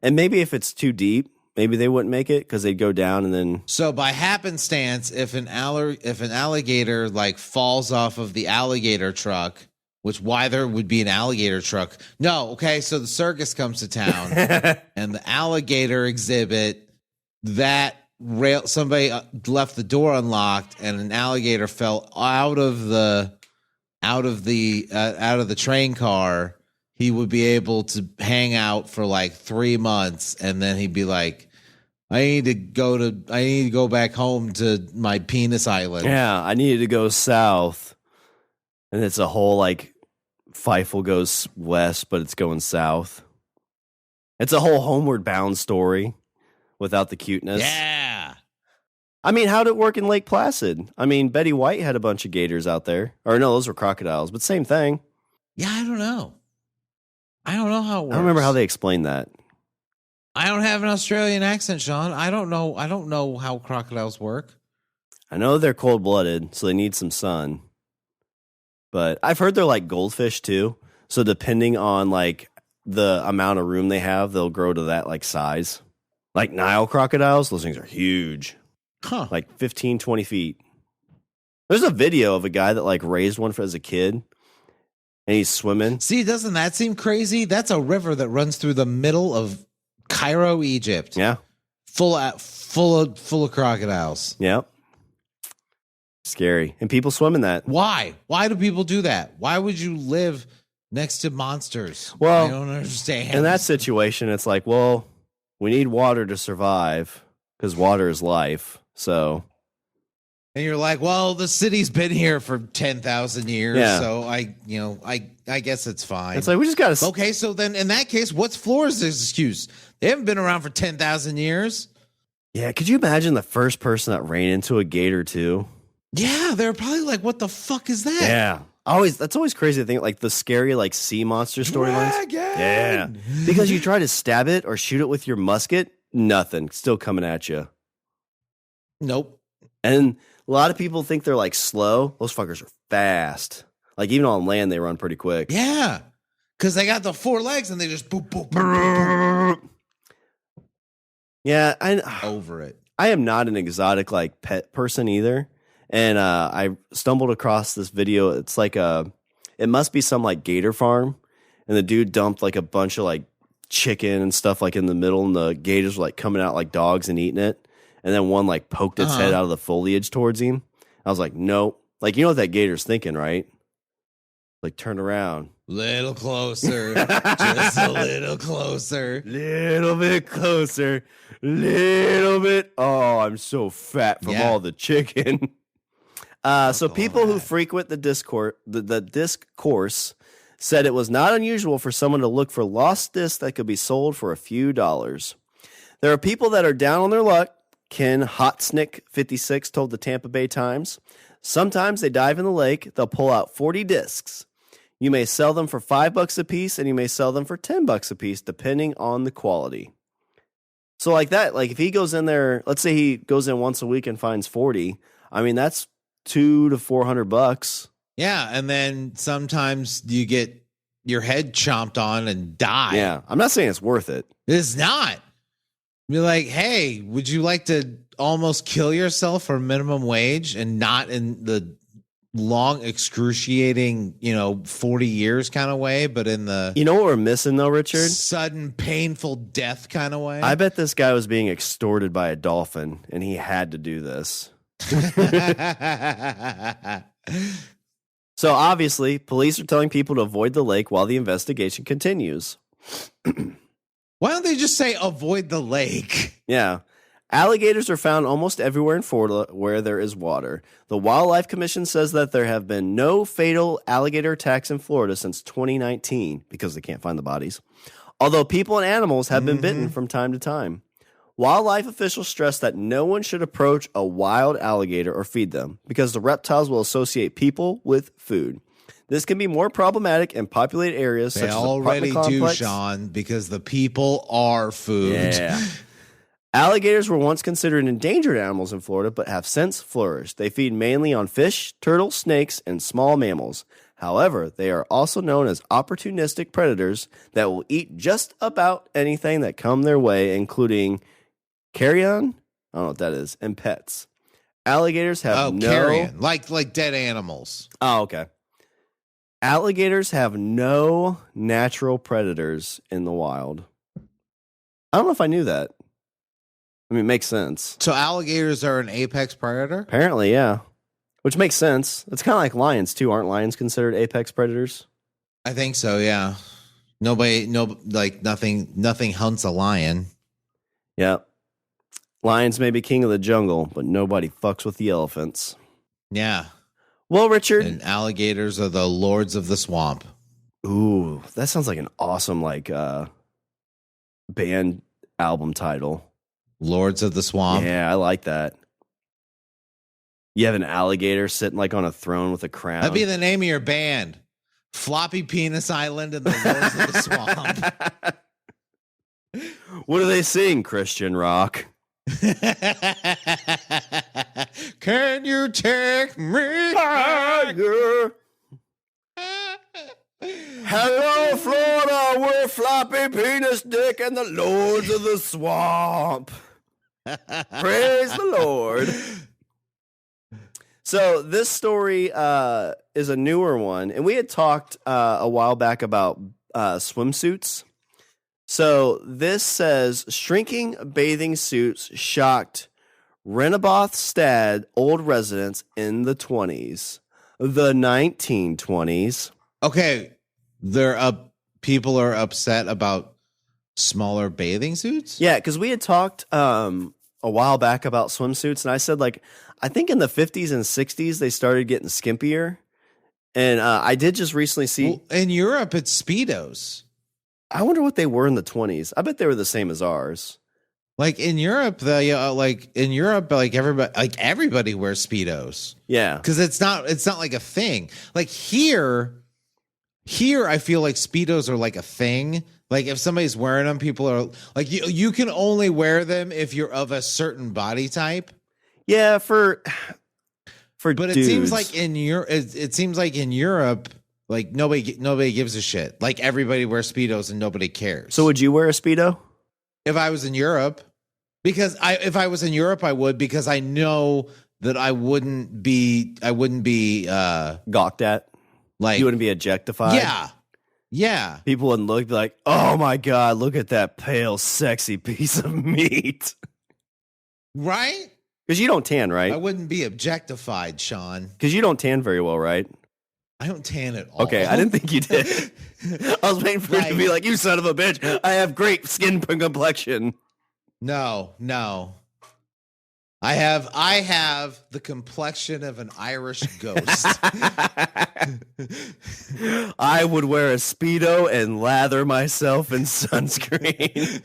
and maybe if it's too deep. Maybe they wouldn't make it because they'd go down and then. So by happenstance, if an alligator like falls off of the alligator truck, which why there would be an alligator truck? No, okay. So the circus comes to town and the alligator exhibit that rail. Somebody left the door unlocked and an alligator fell out of the train car. He would be able to hang out for like 3 months, and then he'd be like, I need to go back home to my penis island. Yeah, I needed to go south. And it's a whole like Feifel goes west, but it's going south. It's a whole homeward bound story without the cuteness. Yeah. I mean, how'd it work in Lake Placid? I mean, Betty White had a bunch of gators out there. Or no, those were crocodiles, but same thing. Yeah, I don't know. I don't know how it works. I don't remember how they explained that. I don't have an Australian accent, Shawn. I don't know how crocodiles work. I know they're cold-blooded, so they need some sun. But I've heard they're like goldfish too. So depending on like the amount of room they have, they'll grow to that like size. Like Nile crocodiles, those things are huge. Huh. Like 15, 20 feet. There's a video of a guy that like raised one as a kid. And he's swimming. See, doesn't that seem crazy? That's a river that runs through the middle of Cairo, Egypt. Yeah. Full of crocodiles. Yep. Scary. And people swim in that. Why? Why do people do that? Why would you live next to monsters? Well, I don't understand. In that situation, it's like, well, we need water to survive because water is life. So. And you're like, well, the city's been here for 10,000 years, so I guess it's fine. It's like we just got to. Okay, so then in that case, what's Florida's excuse? They haven't been around for 10,000 years. Yeah, could you imagine the first person that ran into a gator too? Yeah, they're probably like, what the fuck is that? Yeah, that's always crazy to think like the scary like sea monster storylines. Yeah, because you try to stab it or shoot it with your musket, nothing, still coming at you. Nope. And a lot of people think they're like slow. Those fuckers are fast. Like even on land, they run pretty quick. Yeah, because they got the 4 legs and they just boop, boop, boop, boop, boop. Yeah, over it. I am not an exotic like pet person either. And I stumbled across this video. It's like it must be some like gator farm. And the dude dumped like a bunch of like chicken and stuff like in the middle. And the gators were like coming out like dogs and eating it. And then one like poked its head out of the foliage towards him. I was like, nope. Like, you know what that gator's thinking, right? Like, turn around. Little closer. Just a little closer. Little bit closer. Little bit. Oh, I'm so fat from all the chicken. So people who frequent the disc course said it was not unusual for someone to look for lost discs that could be sold for a few dollars. There are people that are down on their luck. Ken Hotsnick56 told the Tampa Bay Times. Sometimes they dive in the lake. They'll pull out 40 discs. You may sell them for $5 a piece, and you may sell them for $10 a piece, depending on the quality. So like that, like if he goes in there, let's say he goes in once a week and finds 40. I mean, that's $200 to $400. Yeah, and then sometimes you get your head chomped on and die. Yeah, I'm not saying it's worth it. It's not. Be like, hey, would you like to almost kill yourself for minimum wage and not in the long, excruciating, 40 years kind of way, but in the... You know what we're missing, though, Richard? Sudden, painful death kind of way? I bet this guy was being extorted by a dolphin, and he had to do this. So, obviously, police are telling people to avoid the lake while the investigation continues. Why don't they just say avoid the lake? Yeah. Alligators are found almost everywhere in Florida where there is water. The Wildlife Commission says that there have been no fatal alligator attacks in Florida since 2019 because they can't find the bodies. Although people and animals have been bitten from time to time. Wildlife officials stress that no one should approach a wild alligator or feed them because the reptiles will associate people with food. This can be more problematic in populated areas such as the already apartment complex. do, Sean, because the people are food. Yeah. Alligators were once considered endangered animals in Florida, but have since flourished. They feed mainly on fish, turtles, snakes, and small mammals. However, they are also known as opportunistic predators that will eat just about anything that come their way, including carrion, I don't know what that is, and pets. Alligators have carrion, like dead animals. Oh, okay. Alligators have no natural predators in the wild. I don't know if I knew that. I mean, it makes sense. So alligators are an apex predator? Apparently, yeah. Which makes sense. It's kind of like lions, too. Aren't lions considered apex predators? I think so, yeah. Nothing hunts a lion. Yeah. Lions may be king of the jungle, but nobody fucks with the elephants. Yeah. Well, Richard. And alligators are the lords of the swamp. Ooh, that sounds like an awesome, band album title. Lords of the Swamp. Yeah, I like that. You have an alligator sitting on a throne with a crown. That'd be the name of your band. Floppy Penis Island and the Lords of the Swamp. What do they sing? Christian rock. Can you take me higher? Hello, Florida, we're Floppy Penis Dick and the Lords of the Swamp. Praise the Lord. So this story is a newer one, and we had talked a while back about swimsuits. So this says, shrinking bathing suits shocked Rehoboth-Stad old residents in the 20s. The 1920s. Okay, people are upset about smaller bathing suits? Yeah, because we had talked a while back about swimsuits, and I said, I think in the 50s and 60s, they started getting skimpier. And I did just recently see... Well, in Europe, it's Speedos. I wonder what they were in the 20s. I bet they were the same as ours. In Europe, everybody wears Speedos. Yeah. Because it's not like a thing. Here, I feel like Speedos are like a thing. If somebody's wearing them, people are you can only wear them if you're of a certain body type. Yeah, but dudes. It seems like in Europe, nobody gives a shit. Everybody wears Speedos and nobody cares. So would you wear a Speedo? If I was in Europe, if I was in Europe, I would, because I know that I wouldn't be gawked at. You wouldn't be objectified. Yeah. Yeah. People wouldn't look like, oh my God, look at that pale, sexy piece of meat. Right? Because you don't tan, right? I wouldn't be objectified, Sean. Because you don't tan very well, right? I don't tan at all. Okay, I didn't think you did. I was waiting for it to be like, you son of a bitch, I have great skin complexion. No. I have the complexion of an Irish ghost. I would wear a Speedo and lather myself in sunscreen.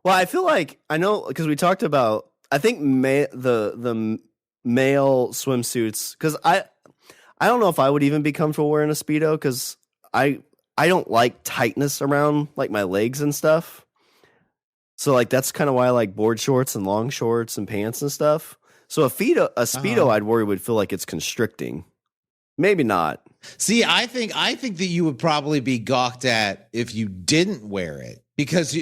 Well, I feel like I know because we talked about I think the male swimsuits because I don't know if I would even be comfortable wearing a Speedo because I don't like tightness around like my legs and stuff. So like that's kind of why I like board shorts and long shorts and pants and stuff. So a Speedo I'd worry would feel like it's constricting. Maybe not. See, I think that you would probably be gawked at if you didn't wear it because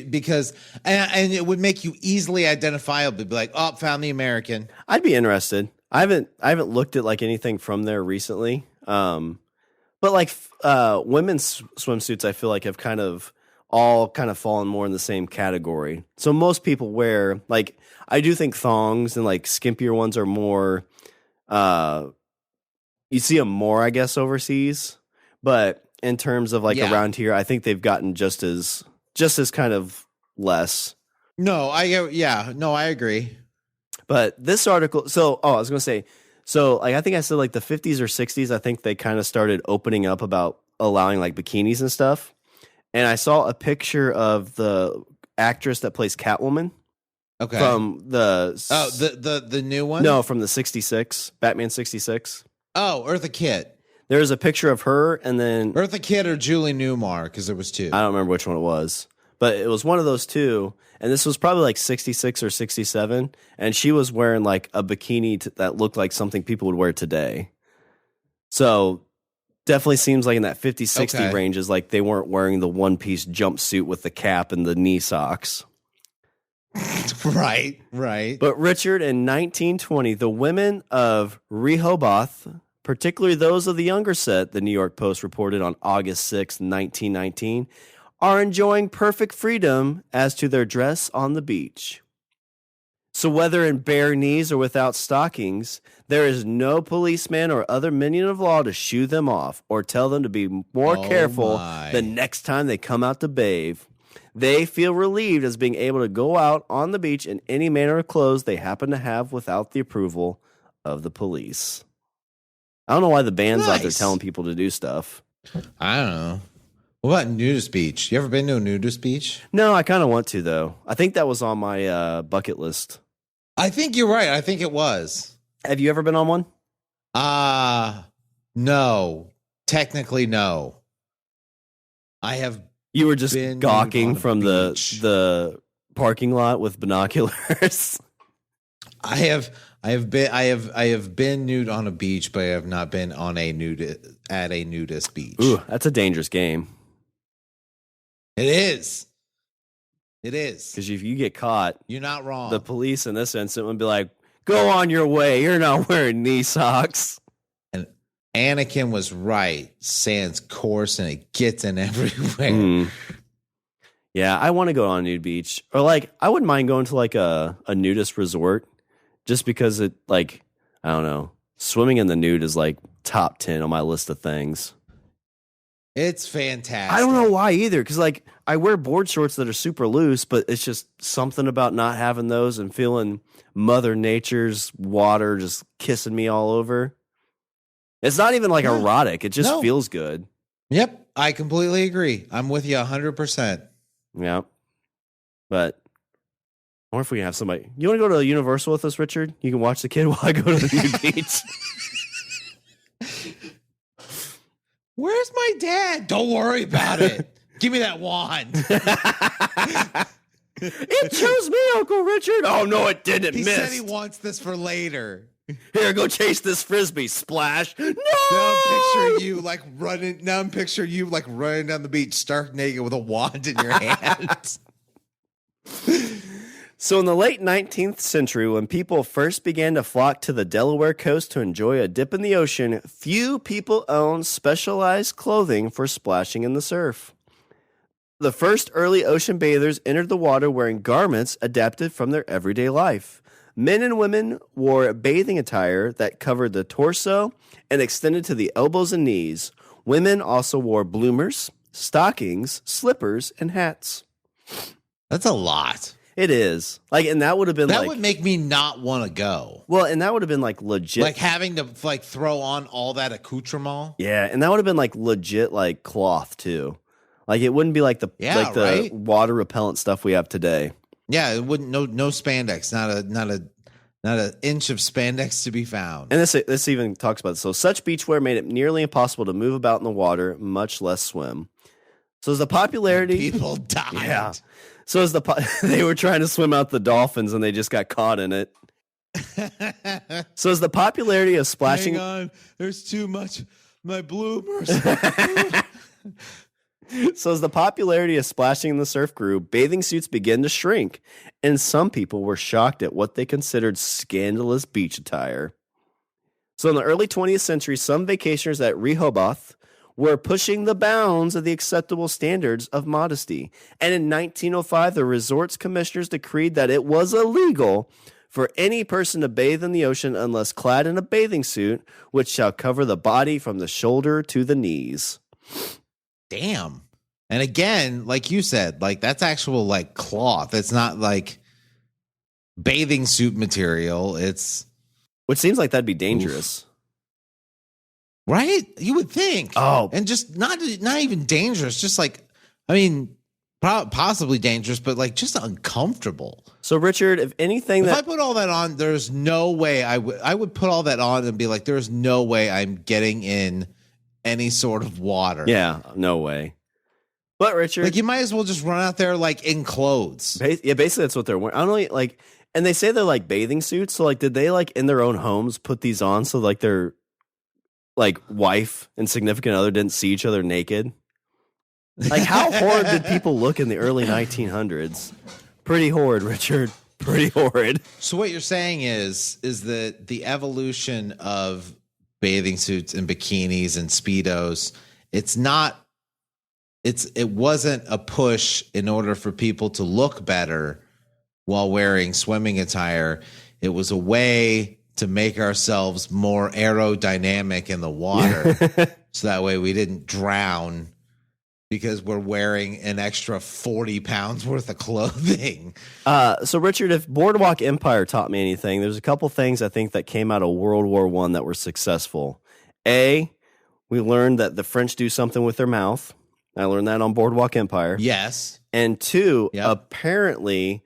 and it would make you easily identifiable. Be like, oh, found the American. I'd be interested. I haven't looked at like anything from there recently. But like women's swimsuits, I feel like have kind of fallen more in the same category. So most people wear like I do think thongs and like skimpier ones are more. You see them more, I guess, overseas. But in terms of like around here, I think they've gotten just as kind of less. No, I agree. But this article, I was going to say, so like I think I said like the 50s or 60s, I think they kind of started opening up about allowing like bikinis and stuff. And I saw a picture of the actress that plays Catwoman. Okay. From the new one? No, from the 66, Batman 66. Oh, Eartha Kitt. There's a picture of her and then Eartha Kitt or Julie Newmar because there was two. I don't remember which one it was. But it was one of those two, and this was probably like 66 or 67, and she was wearing like a bikini that looked like something people would wear today. So definitely seems like in that 50, 60 range is like they weren't wearing the one-piece jumpsuit with the cap and the knee socks. Right. But Richard, in 1920, the women of Rehoboth, particularly those of the younger set, the New York Post reported on August 6, 1919, are enjoying perfect freedom as to their dress on the beach. So whether in bare knees or without stockings, there is no policeman or other minion of law to shoo them off or tell them to be more careful the next time they come out to bathe. They feel relieved as being able to go out on the beach in any manner of clothes they happen to have without the approval of the police. I don't know why the band's out there telling people to do stuff. I don't know. What about nudist beach? You ever been to a nudist beach? No, I kind of want to, though. I think that was on my bucket list. I think you're right. I think it was. Have you ever been on one? No. Technically, no. I have. You were just gawking from the parking lot with binoculars. I have been nude on a beach, but I have not been on at a nudist beach. Ooh, that's a dangerous game. It is. Because if you get caught, you're not wrong. The police in this instance would be like, "Go on your way. You're not wearing knee socks." And Anakin was right. Sand's coarse and it gets in everywhere. Yeah, I want to go on a nude beach, or like I wouldn't mind going to like a nudist resort, just because it like I don't know, swimming in the nude is like top 10 on my list of things. It's fantastic. I don't know why either, because like I wear board shorts that are super loose, but it's just something about not having those and feeling Mother Nature's water just kissing me all over. It's not even like erotic; it just feels good. Yep, I completely agree. I'm with you 100%. Yeah, but I wonder if we can have somebody. You want to go to Universal with us, Richard? You can watch the kid while I go to the nude beach. Where's my dad? Don't worry about it. Give me that wand. It chose me, Uncle Richard. Oh, no, it didn't. He said he wants this for later. Here, go chase this Frisbee. Splash. No! Now I'm picturing you like running down the beach, stark naked with a wand in your hand. So in the late 19th century, when people first began to flock to the Delaware coast to enjoy a dip in the ocean, few people owned specialized clothing for splashing in the surf. The first early ocean bathers entered the water wearing garments adapted from their everyday life. Men and women wore bathing attire that covered the torso and extended to the elbows and knees. Women also wore bloomers, stockings, slippers, and hats. That's a lot. It is. And that would have been that would make me not want to go. Well, and that would have been legit. Having to throw on all that accoutrement. Yeah, and that would have been legit cloth too. It wouldn't be the the water repellent stuff we have today. Yeah, it wouldn't no spandex, not an inch of spandex to be found. And this even talks about this. So such beachwear made it nearly impossible to move about in the water, much less swim. So as the popularity people died. Yeah. So as they were trying to swim out the dolphins and they just got caught in it. So as the popularity of splashing, hang on, there's too much. My bloomers. So as the popularity of splashing in the surf grew, bathing suits began to shrink, and some people were shocked at what they considered scandalous beach attire. So in the early 20th century, some vacationers at Rehoboth were pushing the bounds of the acceptable standards of modesty. And in 1905, the resort's commissioners decreed that it was illegal for any person to bathe in the ocean unless clad in a bathing suit, which shall cover the body from the shoulder to the knees. Damn. And again, like you said, that's actual cloth. It's not bathing suit material. Which seems like that'd be dangerous. Oof. Right? You would think. Oh. And just not even dangerous, just possibly dangerous, but just uncomfortable. So Richard, if I put all that on, there's no way I would put all that on and be like, there's no way I'm getting in any sort of water. Yeah, no way. But Richard, you might as well just run out there in clothes. Yeah, basically that's what they're wearing. I don't know, and they say they're bathing suits. So did they in their own homes put these on so their wife and significant other didn't see each other naked? How horrid did people look in the early 1900s? Pretty horrid, Richard. Pretty horrid. So what you're saying is that the evolution of bathing suits and bikinis and Speedos, it wasn't a push in order for people to look better while wearing swimming attire. It was a way to make ourselves more aerodynamic in the water. So that way we didn't drown because we're wearing an extra 40 pounds worth of clothing. So Richard, if Boardwalk Empire taught me anything, there's a couple things I think that came out of World War I that were successful. A, we learned that the French do something with their mouth. I learned that on Boardwalk Empire. Yes. And two, apparently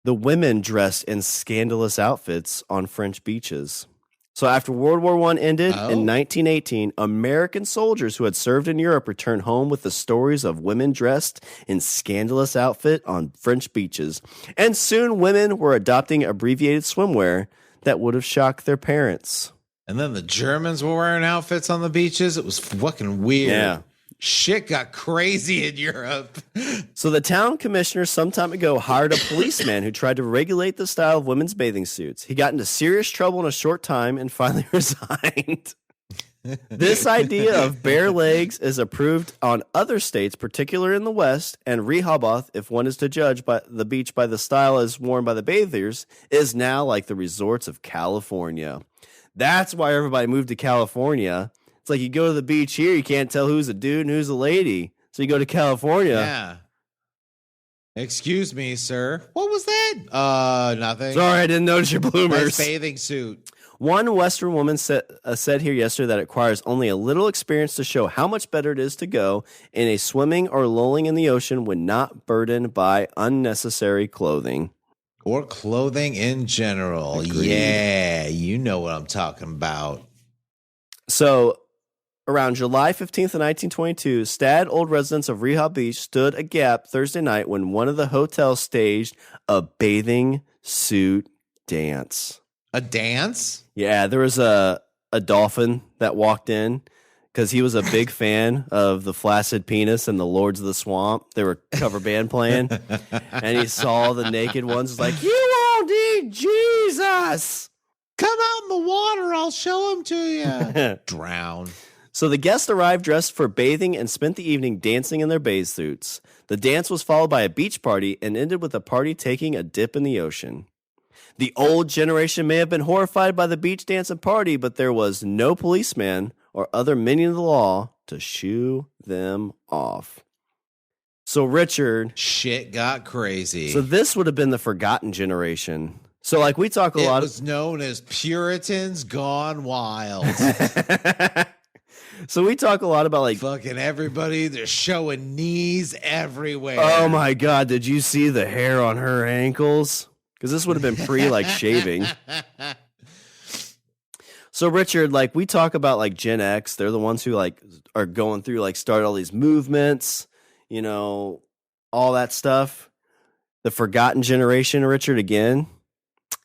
the women dressed in scandalous outfits on French beaches. So after World War I ended in 1918, American soldiers who had served in Europe returned home with the stories of women dressed in scandalous outfit on French beaches. And soon women were adopting abbreviated swimwear that would have shocked their parents. And then the Germans were wearing outfits on the beaches. It was fucking weird. Yeah. Shit got crazy in Europe. So the town commissioner some time ago hired a policeman who tried to regulate the style of women's bathing suits. He got into serious trouble in a short time and finally resigned. This idea of bare legs is approved on other states, particularly in the West, and Rehoboth, if one is to judge by the beach by the style as worn by the bathers, is now like the resorts of California. That's why everybody moved to California. It's you go to the beach here, you can't tell who's a dude and who's a lady. So you go to California. Yeah. Excuse me, sir. What was that? Nothing. Sorry, I didn't notice your bloomers. Nice bathing suit. One Western woman said here yesterday that it requires only a little experience to show how much better it is to go in a swimming or lolling in the ocean when not burdened by unnecessary clothing. Or clothing in general. Agreed. Yeah, you know what I'm talking about. So around July 15th of 1922, sad old residents of Rehoboth Beach stood aghast Thursday night when one of the hotels staged a bathing suit dance. A dance? Yeah, there was a dolphin that walked in because he was a big fan of the Flaccid Penis and the Lords of the Swamp. They were cover band playing, and he saw the naked ones. He's like, "You all need Jesus. Come out in the water. I'll show him to you." Drown. So the guests arrived dressed for bathing and spent the evening dancing in their bathe suits. The dance was followed by a beach party and ended with the party taking a dip in the ocean. The old generation may have been horrified by the beach dance and party, but there was no policeman or other minion of the law to shoo them off. So Richard, shit got crazy. So this would have been the forgotten generation. So like we talk a lot. It was known as Puritans Gone Wild. So we talk a lot about like fucking everybody. They're showing knees everywhere. Oh my God. Did you see the hair on her ankles? Because this would have been pre like shaving. So Richard, like we talk about like Gen X. They're the ones who like are going through like start all these movements, you know, all that stuff. The forgotten generation, Richard, again,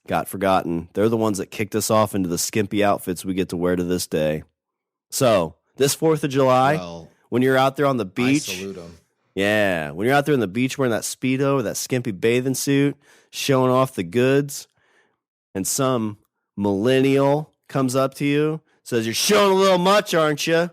got forgotten. They're the ones that kicked us off into the skimpy outfits we get to wear to this day. So this 4th of July, when you're out there on the beach, I salute them. Yeah, when you're out there on the beach wearing that Speedo or that skimpy bathing suit, showing off the goods, and some millennial comes up to you, says, "You're showing a little much, aren't you?"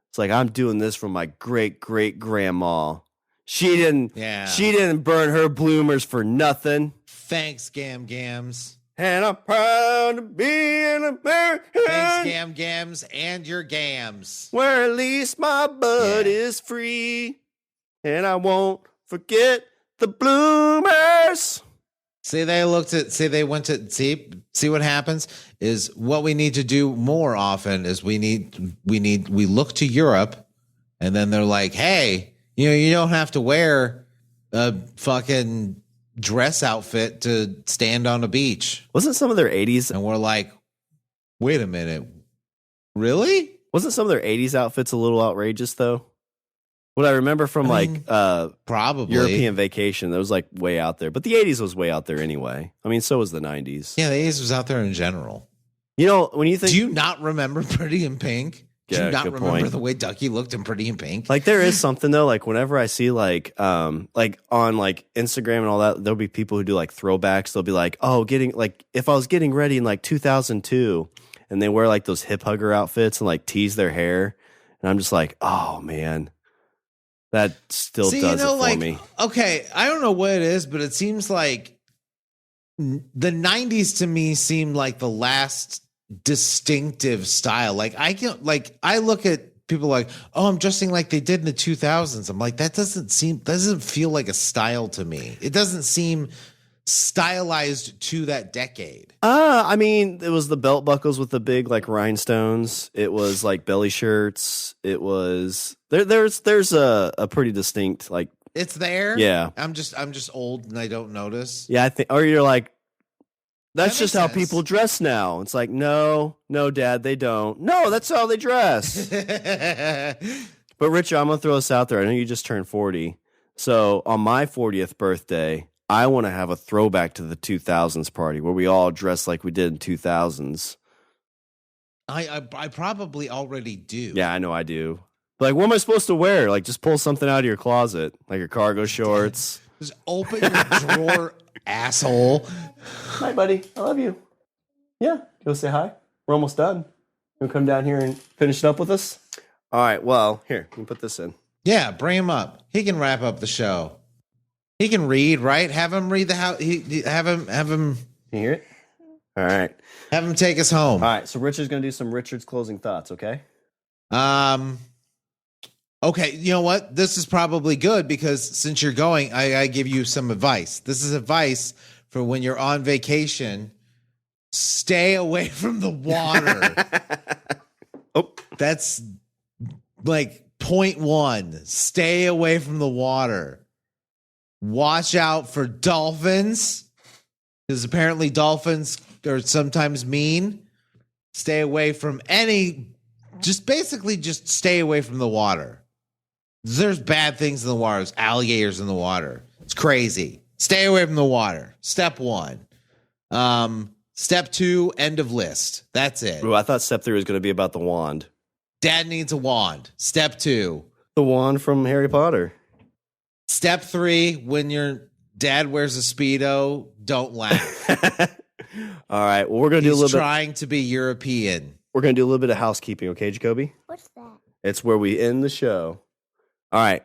It's like, I'm doing this for my great-great-grandma. She didn't burn her bloomers for nothing. Thanks, Gam Gams. And I'm proud to be an American. Thanks, Gam Gams, and your Gams. Where at least my bud is free. And I won't forget the bloomers. See what happens is what we need to do more often is we look to Europe, and then they're like, hey, you don't have to wear a fucking dress outfit to stand on a beach. Wasn't some of their 80s? And we're like, wait a minute. Really? Wasn't some of their 80s outfits a little outrageous though? What I remember from probably European Vacation, that was like way out there. But the 80s was way out there anyway. I mean, so was the 90s. Yeah, the 80s was out there in general. You know, when you think... Do you not remember Pretty in Pink? Do you not remember point. the way Ducky looked in Pretty in Pink? Like, there is something, though. Like, whenever I see, like on, like, Instagram and all that, there'll be people who do, like, throwbacks. They'll be like, oh, if I was getting ready in, like, 2002, and they wear, like, those hip hugger outfits and, like, tease their hair. And I'm just like, oh, man. That still does it for me. Okay, I don't know what it is, but it seems like the 90s to me seemed like the last distinctive style. Like I look at people like, oh, I'm dressing like they did in the 2000s. I'm like, that doesn't feel like a style to me. It doesn't seem stylized to that decade. I mean, it was the belt buckles with the big like rhinestones. It was like belly shirts. It was there's a pretty distinct like it's there. Yeah. I'm just old and I don't notice. Yeah, I think, or you're like, that's That just makes how sense. people dress now. It's like, no, Dad, they don't. No, that's how they dress. But Richard, I'm gonna throw this out there. I know you just turned 40, so on my 40th birthday, I want to have a throwback to the 2000s party where we all dress like we did in 2000s. I probably already do. Yeah, I know I do. Like, what am I supposed to wear? Like, just pull something out of your closet, like your cargo shorts. Just open your drawer, asshole. Hi, buddy. I love you. Yeah, go say hi. We're almost done. You come down here and finish it up with us? All right, well, here, let me put this in. Yeah, bring him up. He can wrap up the show. He can read, right? Have him read the house. Have him. Can you hear it? All right. Have him take us home. All right, so Richard's going to do some Richard's closing thoughts, okay? Okay, you know what? This is probably good because since you're going, I give you some advice. This is advice for when you're on vacation. Stay away from the water. That's like point one. Stay away from the water. Watch out for dolphins, because apparently dolphins are sometimes mean. Stay away from just stay away from the water. There's bad things in the water. There's alligators in the water. It's crazy. Stay away from the water. Step one. Step two, end of list. That's it. Ooh, I thought step 3 was going to be about the wand. Dad needs a wand. Step two. The wand from Harry Potter. Step 3, when your dad wears a Speedo, don't laugh. All right. Well, we're going to do a He's little bit. trying to be European. We're going to do a little bit of housekeeping, okay, Jacoby? What's that? It's where we end the show. All right.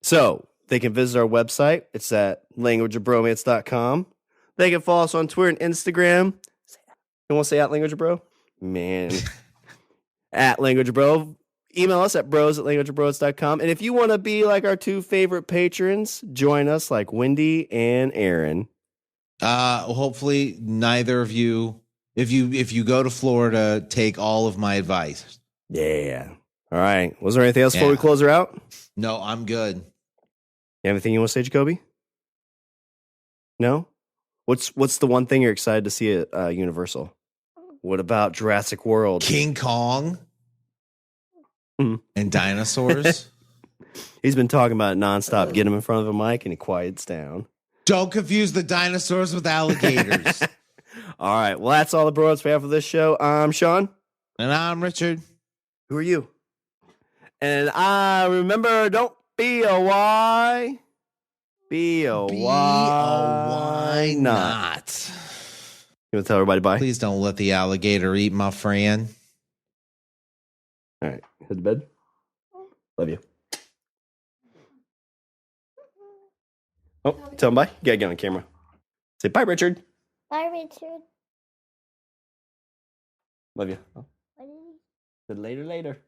So they can visit our website. It's at languageofbromance.com. They can follow us on Twitter and Instagram. You want to say at Language of Bro? Man. At Language of Bro. Email us at bros@languageofbromance.com. And if you want to be like our two favorite patrons, join us like Wendy and Aaron. Hopefully neither of you, if you go to Florida, take all of my advice. Yeah. All right. Was there anything else before we close her out? No, I'm good. You have anything you want to say, Jacoby? No? What's the one thing you're excited to see at Universal? What about Jurassic World? King Kong and dinosaurs. He's been talking about it nonstop. Get him in front of a mic and he quiets down. Don't confuse the dinosaurs with alligators. All right. Well, that's all the bros we have for this show. I'm Shawn. And I'm Richard. Who are you? And remember, don't be a why. Be a why not. You want to tell everybody bye? Please don't let the alligator eat my friend. All right. Head to bed. Love you. Oh, tell him bye. You gotta get on camera. Say bye, Richard. Bye, Richard. Love you. Bye. Later.